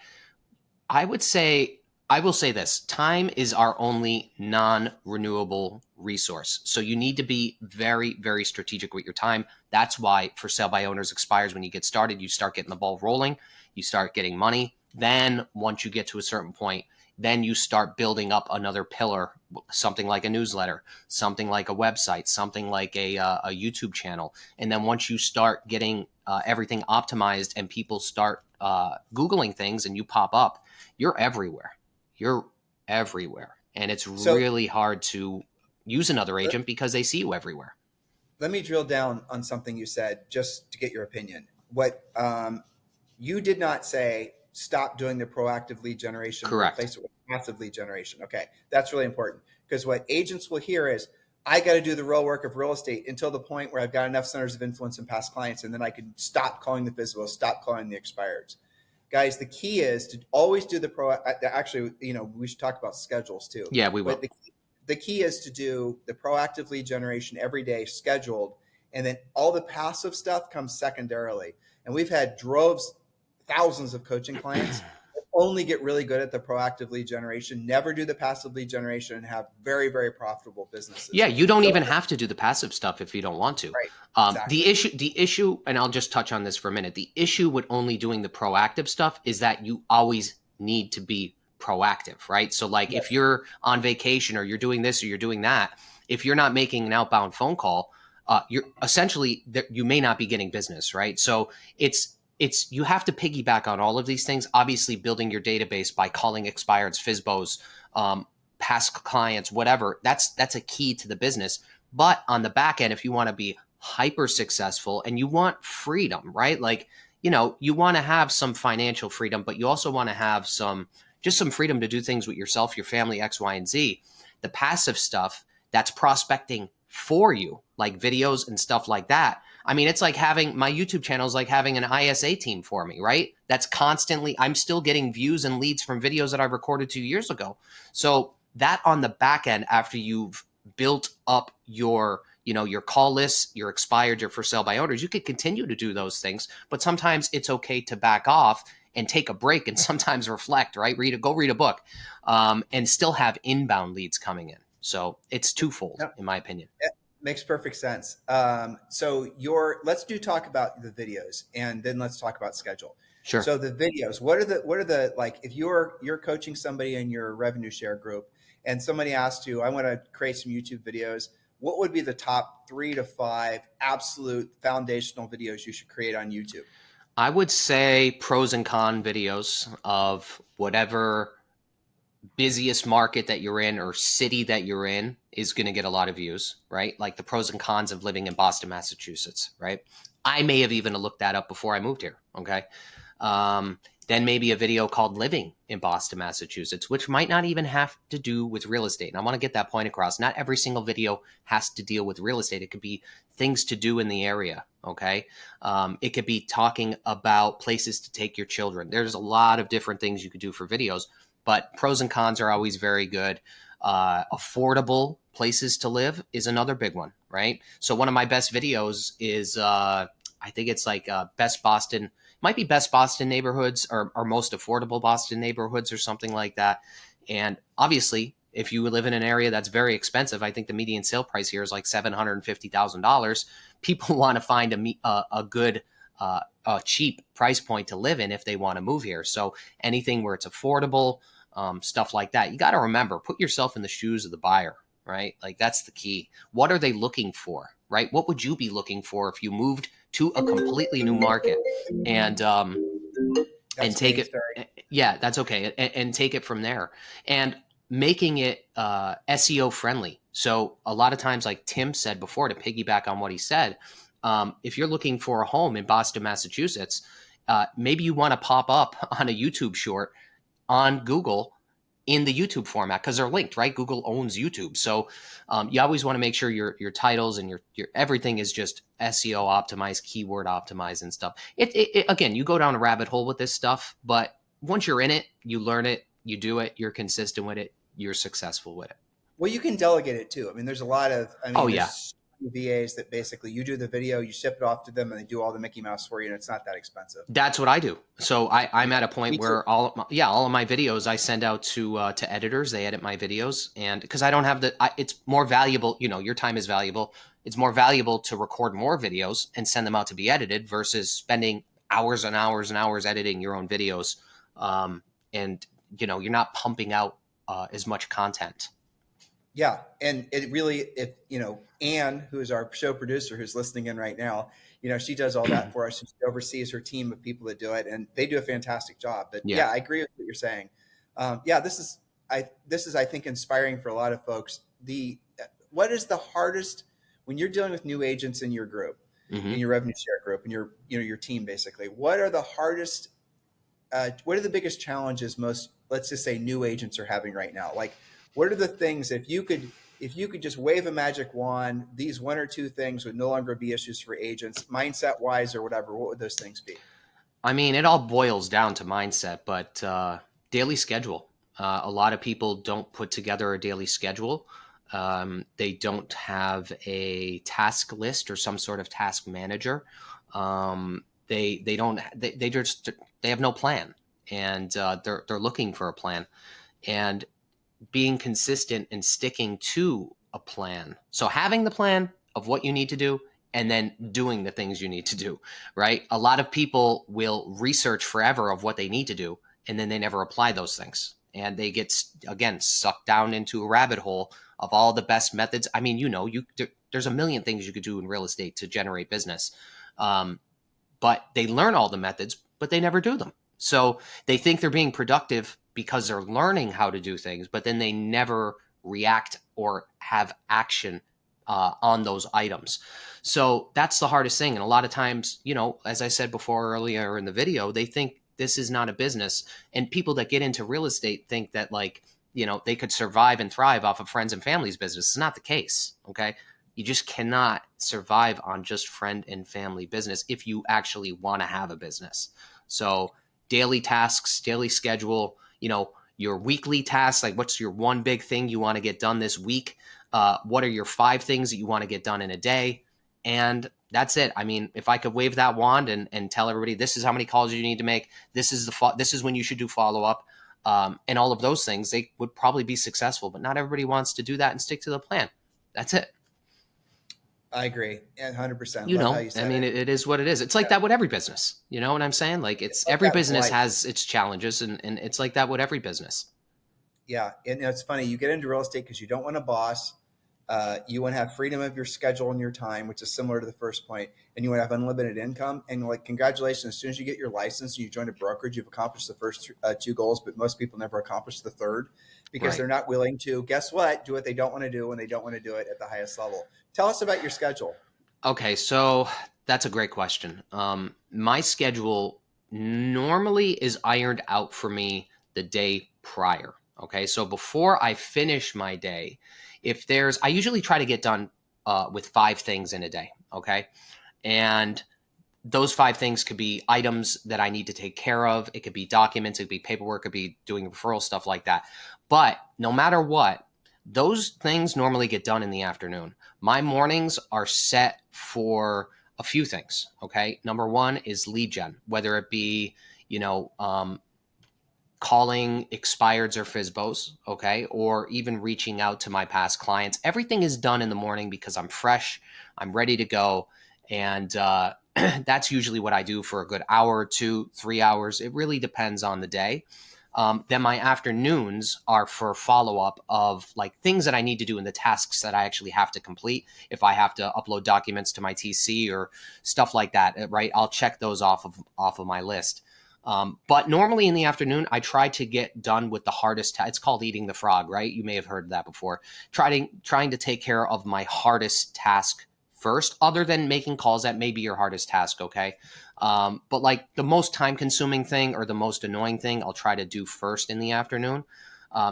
I would say, I will say this: time is our only non-renewable resource. So you need to be very, very strategic with your time. That's why for sale by owners expires when you get started. You start getting the ball rolling, you start getting money. Then once you get to a certain point, then you start building up another pillar, something like a newsletter, something like a website, something like a YouTube channel. And then once you start getting everything optimized and people start Googling things and you pop up, you're everywhere. You're everywhere. And it's so really hard to use another agent because they see you everywhere. let me drill down on something you said just to get your opinion. What you did not say, stop doing the proactive lead generation, Correct. replace it with passive lead generation. Okay, that's really important because what agents will hear is, I got to do the real work of real estate until the point where I've got enough centers of influence and past clients, and then I can stop calling the visible, stop calling the expireds. Guys, the key is to always do the pro. Actually, we should talk about schedules too. Yeah, we But will. the key is to do the proactive lead generation every day, scheduled, and then all the passive stuff comes secondarily. And we've had droves, thousands of coaching clients that only get really good at the proactive lead generation, never do the passive lead generation, and have very, very profitable Yeah, businesses. you don't So, even have to do the passive stuff if you don't want to. right, The exactly. issue, and I'll just touch on this for a minute. The issue with only doing the proactive stuff is that you always need to be proactive, right? So, like, if Yes. you're on vacation or you're doing this or you're doing that, if you're not making an outbound phone call, you're essentially you may not be getting business, right? So it's you have to piggyback on all of these things. Obviously, building your database by calling expireds, FISBOs, past clients, whatever. That's a key to the business. But on the back end, if you want to be hyper successful and you want freedom, right? Like, you want to have some financial freedom, but you also want to have some freedom to do things with yourself, your family, X, Y, and Z. The passive stuff, that's prospecting for you, like videos and stuff like that. I mean, it's like having my YouTube channel is like having an ISA team for me, right? That's constantly, I'm still getting views and leads from videos that I recorded 2 years ago. So that on the back end, after you've built up your call lists, your expired, your for sale by owners, you could continue to do those things, but sometimes it's okay to back off and take a break and sometimes reflect, right? Go read a book, and still have inbound leads coming in. So it's twofold, Yep. in my opinion. Makes perfect sense. So let's talk about the videos, and then let's talk about schedule. Sure. So the videos, what are the like if you're coaching somebody in your revenue share group and somebody asks you, I want to create some YouTube videos, what would be the top 3 to 5 absolute foundational videos you should create on YouTube? I would say pros and con videos of whatever busiest market that you're in or city that you're in is going to get a lot of views, right? Like the pros and cons of living in Boston, Massachusetts, right? I may have even looked that up before I moved here. Okay. Um, then maybe a video called Living in Boston, Massachusetts, which might not even have to do with real estate. And I want to get that point across. Not every single video has to deal with real estate. It could be things to do in the area. Okay. It could be talking about places to take your children. There's a lot of different things you could do for videos, but pros and cons are always very good. Affordable places to live is another big one, right? So one of my best videos is, I think it's like best Boston, might be best Boston neighborhoods or most affordable Boston neighborhoods or something like that. And obviously, if you live in an area that's very expensive, I think the median sale price here is like $750,000. People want to find a good, a cheap price point to live in if they want to move here. So anything where it's affordable, stuff like that. You got to remember, put yourself in the shoes of the buyer, right? Like that's the key. What are they looking for, right? What would you be looking for if you moved to a completely new market and That's take me. it? Sorry. Yeah, that's okay, and take it from there and making it SEO friendly. So a lot of times, like Tim said before, to piggyback on what he said, if you're looking for a home in Boston, Massachusetts, maybe you want to pop up on a YouTube short on Google in the YouTube format because they're linked, right? Google owns YouTube, so you always want to make sure your titles and your everything is just SEO optimized, keyword optimized, and stuff. Again, you go down a rabbit hole with this stuff, but once you're in it, you learn it, you do it, you're consistent with it, you're successful with it. Well, you can delegate it too. I mean, there's a lot of, I Oh mean, yeah, there's VAs that basically you do the video, you ship it off to them, and they do all the Mickey Mouse for you, and it's not that expensive. that's what I do. So I'm at a point Me too. where all of my videos I send out to editors. They edit my videos, and because I don't have it's more valuable. You know, your time is valuable. It's more valuable to record more videos and send them out to be edited versus spending hours and hours and hours editing your own videos. And you're not pumping out as much content. Yeah, and it really, if Anne, who is our show producer, who's listening in right now, she does all that for us. She oversees her team of people that do it, and they do a fantastic job. But Yeah. yeah, I agree with what you're saying. Yeah, this is I think inspiring for a lot of folks. What is the hardest when you're dealing with new agents in your group, in Hmm. your revenue share group, in your team, basically? What are the hardest? What are the biggest challenges most, let's just say, new agents are having right now? Like, what are the things, if you could just wave a magic wand, these 1 or 2 things would no longer be issues for agents, mindset wise or whatever? What would those things be? I mean, it all boils down to mindset, but daily schedule. A lot of people don't put together a daily schedule. They don't have a task list or some sort of task manager. They don't. They have no plan, and they're looking for a plan. And being consistent and sticking to a plan. So having the plan of what you need to do and then doing the things you need to do, right? A lot of people will research forever of what they need to do and then they never apply those things. And they get again sucked down into a rabbit hole of all the best methods. I mean, there's a million things you could do in real estate to generate business. But they learn all the methods, but they never do them. So they think they're being productive because they're learning how to do things, but then they never react or have action on those items. So that's the hardest thing. And a lot of times, as I said before earlier in the video, they think this is not a business. And people that get into real estate think that they could survive and thrive off of friends and family's business. It's not the case. Okay. You just cannot survive on just friend and family business if you actually want to have a business. So daily tasks, daily schedule, your weekly tasks, like what's your one big thing you want to get done this week? What are your 5 things that you want to get done in a day? And that's it. I mean, if I could wave that wand and tell everybody this is how many calls you need to make, this is when you should do follow up, and all of those things, they would probably be successful. But not everybody wants to do that and stick to the plan. That's it. I agree. And 100%. You Love how know, you I said mean, it. it is what it is. It's like Yeah. that with every business. You know what I'm saying? Like It's it's like every that with business life. has its challenges, and it's like that with every business. Yeah. And it's funny. You get into real estate because you don't want a boss. You want to have freedom of your schedule and your time, which is similar to the first point, and you want to have unlimited income. And like, congratulations! As soon as you get your license and you join a brokerage, you've accomplished the first two goals. But most people never accomplish the third because Right. they're not willing to. Guess what? Do what they don't want to do when they don't want to do it at the highest level. Tell us about your schedule. Okay, so that's a great question. My schedule normally is ironed out for me the day prior. Okay, so before I finish my day, if there's, I usually try to get done with five things in a day. Okay, and those five things could be items that I need to take care of. It could be documents, it could be paperwork, it could be doing referral stuff like that. But no matter what, those things normally get done in the afternoon. My mornings are set for a few things. Okay. Number one is lead gen, whether it be, you know, calling expireds or FISBOs, okay, or even reaching out to my past clients. Everything is done in the morning because I'm fresh, I'm ready to go. And that's usually what I do for a good hour or two, 3 hours. It really depends on the day. Then my afternoons are for follow up of like things that I need to do in the tasks that I actually have to complete. If I have to upload documents to my TC or stuff like that, right? I'll check those off of my list. But normally in the afternoon, I try to get done with the hardest. It's called eating the frog, right? You may have heard that before. Trying to take care of my hardest task first, other than making calls. That may be your hardest task, okay? But like the most time consuming thing or the most annoying thing, I'll try to do first in the afternoon.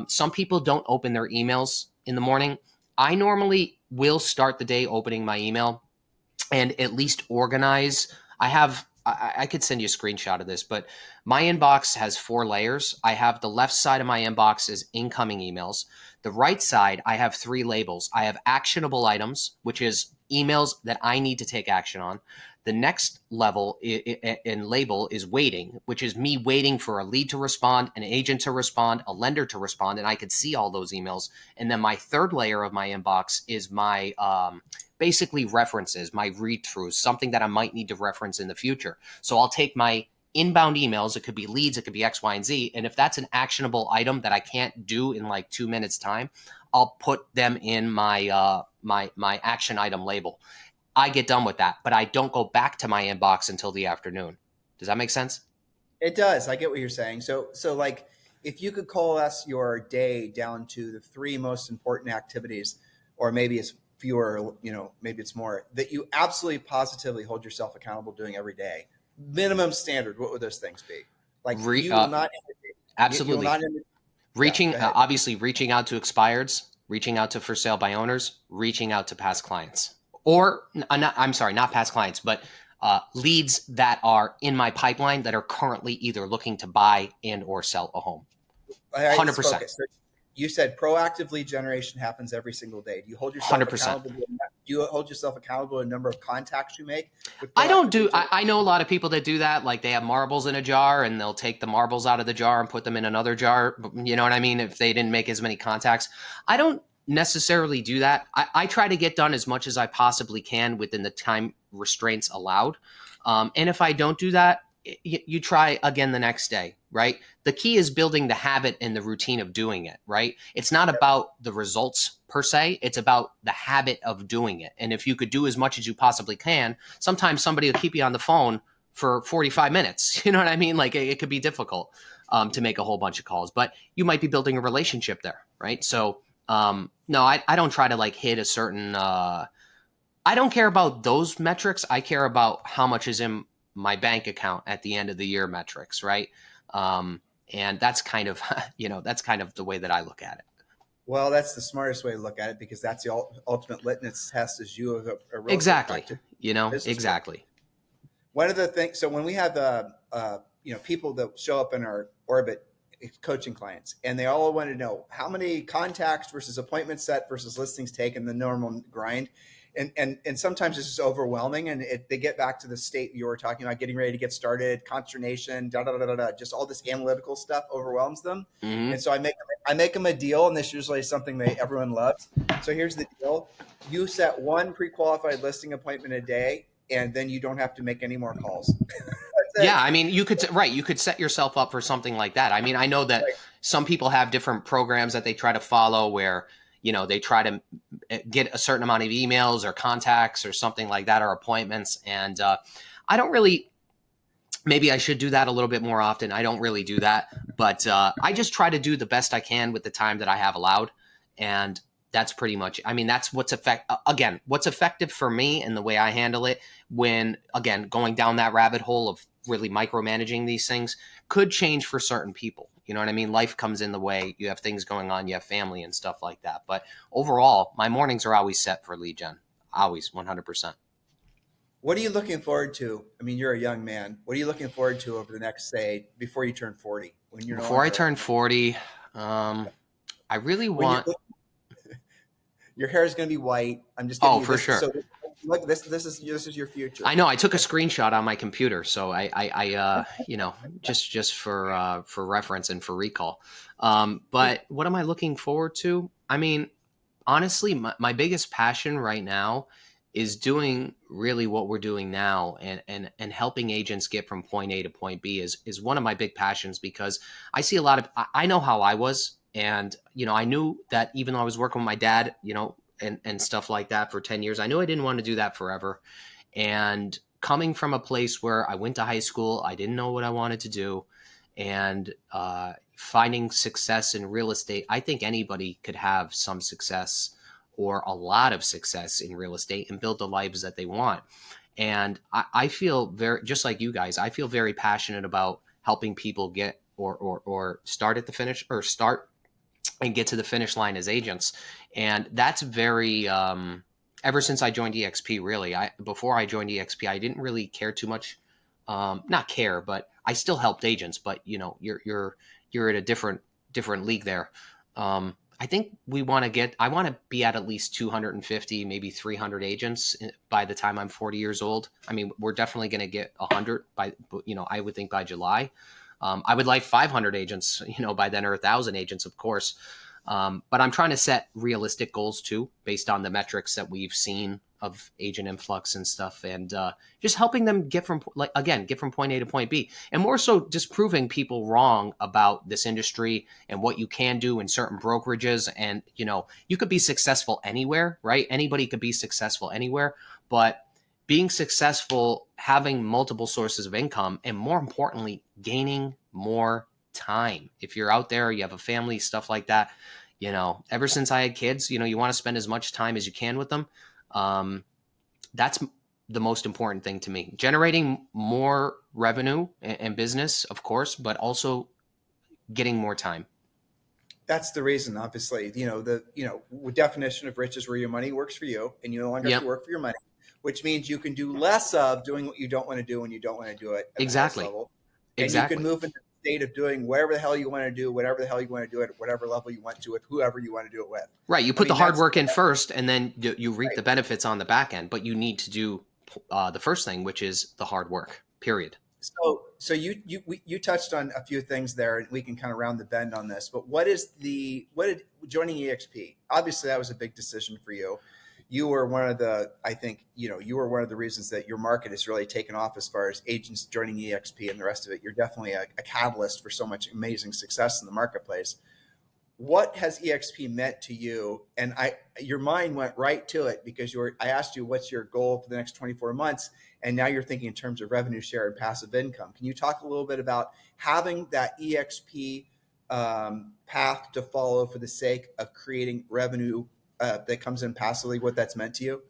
Some people don't open their emails in the morning. I normally will start the day opening my email and at least organize. I could send you a screenshot of this, but my inbox has four layers. I have the left side of my inbox is incoming emails. The right side, I have three labels. I have actionable items, which is emails that I need to take action on. The next level in label is waiting, which is me waiting for a lead to respond, an agent to respond, a lender to respond, and I could see all those emails. And then my third layer of my inbox is my basically references, my read throughs, something that I might need to reference in the future. So I'll take my inbound emails. It could be leads, it could be X, Y, and Z. And if that's an actionable item that I can't do in like 2 minutes time, I'll put them in my action item label. I get done with that, but I don't go back to my inbox until the afternoon. Does that make sense? It does. I get what you're saying. So like, if you could coalesce your day down to the three most important activities, or maybe it's fewer, maybe it's more that you absolutely positively hold yourself accountable doing every day, minimum standard, what would those things be? Like Re, you will not, you will Absolutely. not, yeah, Reaching, go ahead. obviously, reaching out to expireds, reaching out to for sale by owners, reaching out to past clients, or I'm sorry, not past clients, but leads that are in my pipeline that are currently either looking to buy and or sell a home. All right, let's 100%. focus. So you said proactive lead generation happens every single day. Do you hold yourself 100%. accountable? Do you hold yourself accountable to the number of contacts you make with I don't proactive do. lead generation? I know a lot of people that do that. Like they have marbles in a jar, and they'll take the marbles out of the jar and put them in another jar. You know what I mean? If they didn't make as many contacts, I don't necessarily do that. I try to get done as much as I possibly can within the time restraints allowed. And if I don't do that, you try again the next day, right? The key is building the habit and the routine of doing it, right? It's not about the results per se, it's about the habit of doing it. And if you could do as much as you possibly can, sometimes somebody will keep you on the phone for 45 minutes. You know what I mean? Like it could be difficult to make a whole bunch of calls, but you might be building a relationship there, right? So, no, I don't try to like hit a certain, I don't care about those metrics. I care about how much is in my bank account at the end of the year metrics, right? And that's kind of, that's kind of the way that I look at it. Well, that's the smartest way to look at it because that's the ultimate litmus test as you as a real estate Exactly. practitioner, business person. Exactly. One of the things, so when we have people that show up in our orbit coaching clients, and they all want to know how many contacts versus appointments set versus listings taken, the normal grind. And sometimes it's just overwhelming, and they get back to the state you were talking about, getting ready to get started, consternation, da da da da da, just all this analytical stuff overwhelms them. Hmm. And so I make them a deal, and this usually is something everyone loves. So here's the deal: you set one pre-qualified listing appointment a day, and then you don't have to make any more calls. That's Yeah, it. I mean, you could set yourself up for something like that. I mean, I know that Right. some people have different programs that they try to follow where, they try to get a certain amount of emails or contacts or something like that or appointments. And I don't really, maybe I should do that a little bit more often. I don't really do that, but I just try to do the best I can with the time that I have allowed. And that's pretty much, I mean, that's what's effective for me and the way I handle it when, again, going down that rabbit hole of really micromanaging these things could change for certain people. You know what I mean? Life comes in the way. You have things going on, you have family and stuff like that. But overall, my mornings are always set for lead gen. Always 100%. What are you looking forward to? I mean, you're a young man. What are you looking forward to over the next, say, before you turn 40, when you're no Before I longer, turn 40, I really when you want. your hair is going to be white. I'm just giving Oh, you for this. sure. So look, this is your future. I know. I took a screenshot on my computer, so just for reference and for recall. But what am I looking forward to? I mean, honestly, my biggest passion right now is doing really what we're doing now, and helping agents get from point A to point B is one of my big passions, because I see a lot of, I know how I was, and I knew that even though I was working with my dad, and stuff like that for 10 years, I knew I didn't want to do that forever. And coming from a place where I went to high school, I didn't know what I wanted to do, and finding success in real estate, I think anybody could have some success or a lot of success in real estate and build the lives that they want. And I feel very, just like you guys, I feel very passionate about helping people get or start at the finish, or start and get to the finish line as agents. And that's very, ever since I joined EXP, really, before I joined EXP, I didn't really care too much. Not care, but I still helped agents, but you're at a different league there. I think I want to be at least 250, maybe 300 agents by the time I'm 40 years old. I mean, we're definitely going to get 100 by, I would think by July. I would like 500 agents, by then, or 1,000 agents, of course. But I'm trying to set realistic goals too, based on the metrics that we've seen of agent influx and stuff, and just helping them get from point A to point B, and more so disproving people wrong about this industry and what you can do in certain brokerages. And you could be successful anywhere, right? Anybody could be successful anywhere, but being successful, having multiple sources of income, and more importantly, gaining more time. If you're out there, you have a family, stuff like that. Ever since I had kids, you want to spend as much time as you can with them. That's the most important thing to me. Generating more revenue and business, of course, but also getting more time. That's the reason, obviously. Definition of rich is where your money works for you, and you no longer have to Yep, work for your money, which means you can do less of doing what you don't want to do when you don't want to do it at the highest exactly. level, and you can Exactly. move into the state of doing whatever the hell you want to do, whatever the hell you want to do it at whatever level you want to, with whoever you want to do it with. Right. You I put the mean, hard that's work in first, and then you reap right. the benefits on the back end, but you need to do the first thing, which is the hard work, period. So you touched on a few things there, and we can kind of round the bend on this. But what did joining EXP? Obviously, that was a big decision for you. You were one of the, I think, you were one of the reasons that your market has really taken off as far as agents joining EXP and the rest of it. You're definitely a catalyst for so much amazing success in the marketplace. What has EXP meant to you? And your mind went right to it, because I asked you, what's your goal for the next 24 months? And now you're thinking in terms of revenue share and passive income. Can you talk a little bit about having that EXP path to follow for the sake of creating revenue that comes in passively, what that's meant to you?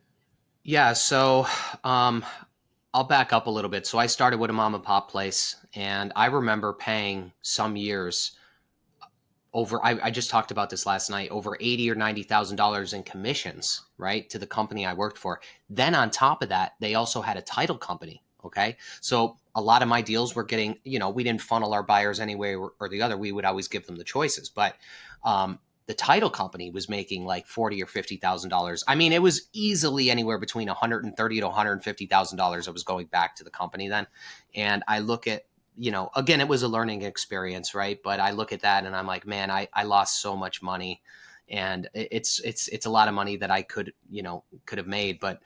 Yeah. So I'll back up a little bit. So I started with a mom and pop place, and I remember paying some years over. I just talked about this last night. Over $80,000 or $90,000 in commissions, right, to the company I worked for. Then on top of that, they also had a title company. Okay, so a lot of my deals were getting. We didn't funnel our buyers any way or the other. We would always give them the choices, but the title company was making like $40,000 or $50,000. I mean, it was easily anywhere between $130,000 to $150,000. I was going back to the company then, and I look at, again, it was a learning experience, right? But I look at that and I'm like, man, I lost so much money, and it's a lot of money that I could have made. But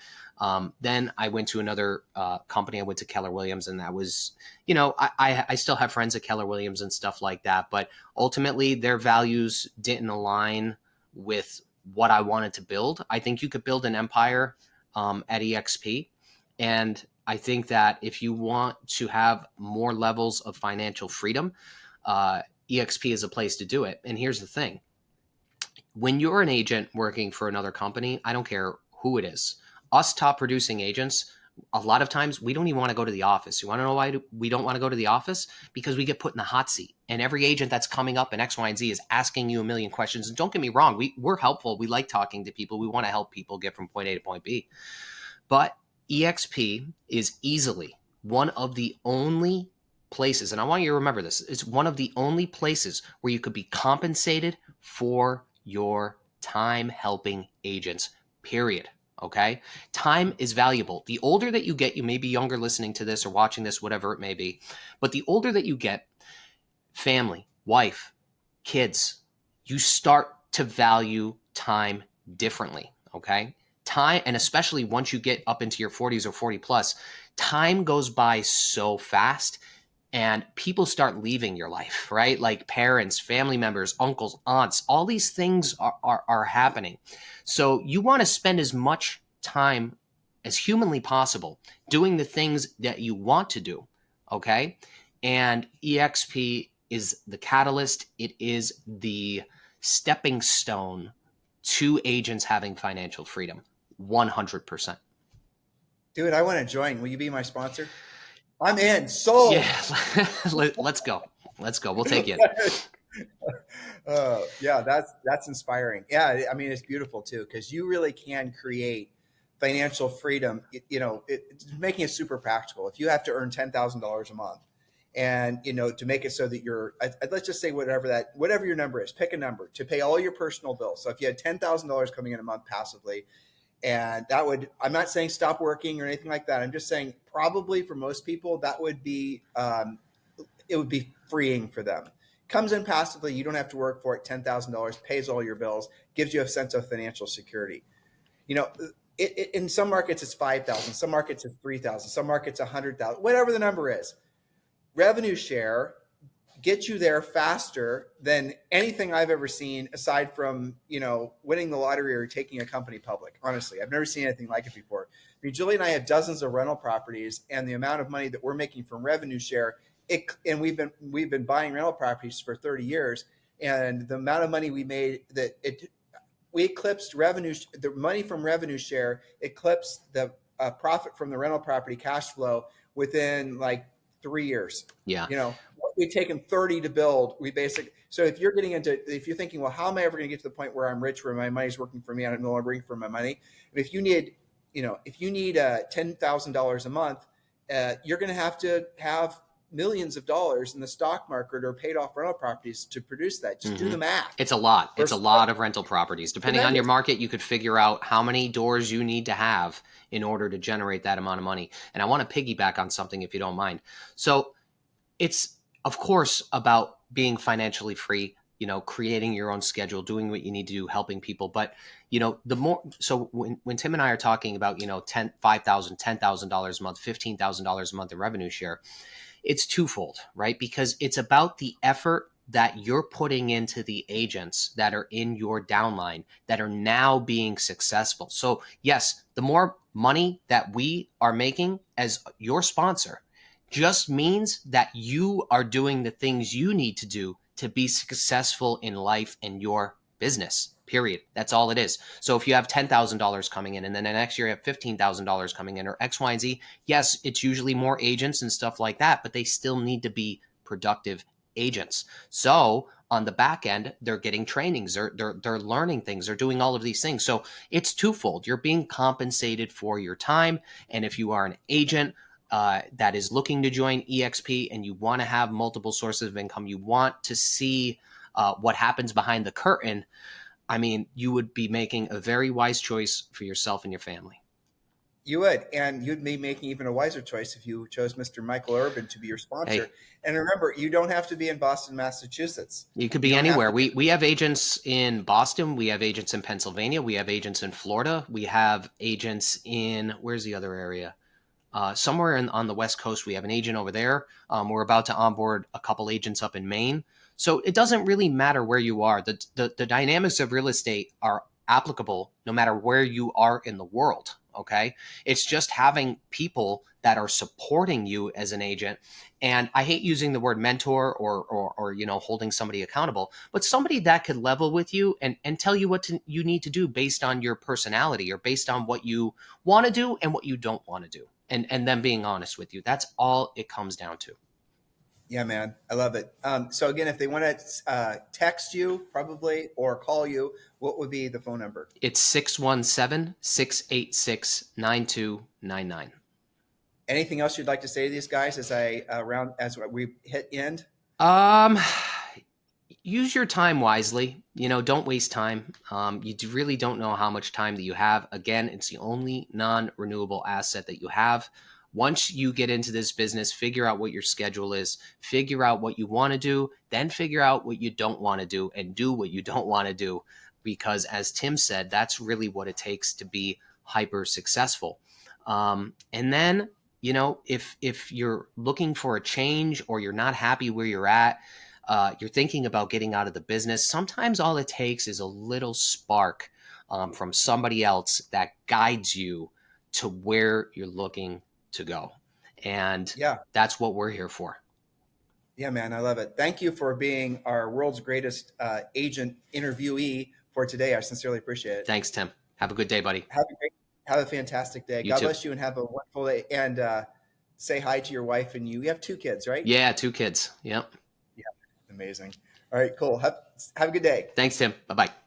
then I went to another company. I went to Keller Williams, and that was, I still have friends at Keller Williams and stuff like that. But ultimately, their values didn't align with what I wanted to build. I think you could build an empire at EXP. And I think that if you want to have more levels of financial freedom, EXP is a place to do it. And here's the thing. When you're an agent working for another company, I don't care who it is. Us top producing agents, a lot of times we don't even want to go to the office. You want to know why we don't want to go to the office? Because we get put in the hot seat. And every agent that's coming up in X, Y, and Z is asking you a million questions. And don't get me wrong, we're helpful. We like talking to people. We want to help people get from point A to point B. But EXP is easily one of the only places, and I want you to remember this, it's one of the only places where you could be compensated for your time helping agents, period. Okay? Time is valuable. The older that you get, you may be younger listening to this or watching this, whatever it may be, but the older that you get, family, wife, kids, you start to value time differently. Okay? Time, and especially once you get up into your 40s or 40 plus, time goes by so fast, and people start leaving your life, right? Like parents, family members, uncles, aunts, all these things are happening. So you want to spend as much time as humanly possible doing the things that you want to do, okay? And EXP is the catalyst. It is the stepping stone to agents having financial freedom. 100%. Dude, I want to join. Will you be my sponsor? I'm in. Sold. Yeah, let's go. Let's go. We'll take you. Yeah, that's inspiring. Yeah, I mean, it's beautiful too, because you really can create financial freedom. It's making it super practical. If you have to earn $10,000 a month, and to make it so that let's just say whatever your number is, pick a number to pay all your personal bills. So if you had $10,000 coming in a month passively, and I'm not saying stop working or anything like that. I'm just saying probably for most people that would be it would be freeing for them. Comes in passively, you don't have to work for it. $10,000 pays all your bills, gives you a sense of financial security. In some markets it's 5,000, some markets it's 3,000, some markets 100,000, whatever the number is. Revenue share gets you there faster than anything I've ever seen, aside from winning the lottery or taking a company public. Honestly, I've never seen anything like it before. I mean, Julie and I have dozens of rental properties, and the amount of money that we're making from revenue share, and we've been buying rental properties for 30 years, and the amount of money we made we eclipsed the money from revenue share eclipsed the profit from the rental property cash flow within like 3 years. Yeah. We've taken 30 to build. So if you're thinking, well, how am I ever going to get to the point where I'm rich, where my money's working for me, I don't know where I'm working for my money. And if you need $10,000 a month, you're going to have millions of dollars in the stock market or paid off rental properties to produce that. Just do the math. It's a lot. It's a lot of rental properties. Depending on your market, you could figure out how many doors you need to have in order to generate that amount of money. And I want to piggyback on something, if you don't mind. So it's, of course, about being financially free, creating your own schedule, doing what you need to do, helping people. But, the more, so when Tim and I are talking about, $5,000, $10,000 a month, $15,000 a month in revenue share, it's twofold, right? Because it's about the effort that you're putting into the agents that are in your downline that are now being successful. So yes, the more money that we are making as your sponsor just means that you are doing the things you need to do to be successful in life and your business, period. That's all it is. So if you have $10,000 coming in and then the next year you have $15,000 coming in or X, Y, and Z, yes, it's usually more agents and stuff like that, but they still need to be productive agents. So on the back end, they're getting trainings, they're learning things, they're doing all of these things. So it's twofold. You're being compensated for your time. And if you are an agent that is looking to join EXP and you want to have multiple sources of income, you want to see what happens behind the curtain, I mean, you would be making a very wise choice for yourself and your family. You would, and you'd be making even a wiser choice if you chose Mr. Michael Urban to be your Hey, sponsor. And remember, you don't have to be in Boston, Massachusetts. you could You be don't have anywhere. to be. We have agents in Boston. We have agents in Pennsylvania. We have agents in Florida. We have agents in, where's the other area? Somewhere on the West Coast, we have an agent over there. We're about to onboard a couple agents up in Maine. So it doesn't really matter where you are. The dynamics of real estate are applicable no matter where you are in the world. Okay. It's just having people that are supporting you as an agent. And I hate using the word mentor or holding somebody accountable, but somebody that could level with you and tell you you need to do based on your personality or based on what you want to do and what you don't want to do, and them being honest with you. That's all it comes down to. Yeah, man, I love it. So again, if they want to text you, probably, or call you, what would be the phone number? It's 617-686-9299. Anything else you'd like to say to these guys as we hit end? um Use your time wisely. Don't waste time. Really don't know how much time that you have. Again, it's the only non-renewable asset that you have. Once you get into this business, figure out what your schedule is, figure out what you want to do, then figure out what you don't want to do and do what you don't want to do. Because as Tim said, that's really what it takes to be hyper successful. And then, if you're looking for a change or you're not happy where you're at, you're thinking about getting out of the business, sometimes all it takes is a little spark from somebody else that guides you to where you're looking to go. And Yeah, that's what we're here for. yeah, man, I love it. Thank you for being our world's greatest agent interviewee for today. I sincerely appreciate it. Thanks, Tim. Have a good day, buddy. Have a fantastic day. You God too. bless you and have a wonderful day. And say hi to your wife and you. You have 2 kids, right? Yeah, 2 kids. Yep. Yeah, amazing. All right, cool. Have a good day. Thanks, Tim. Bye bye.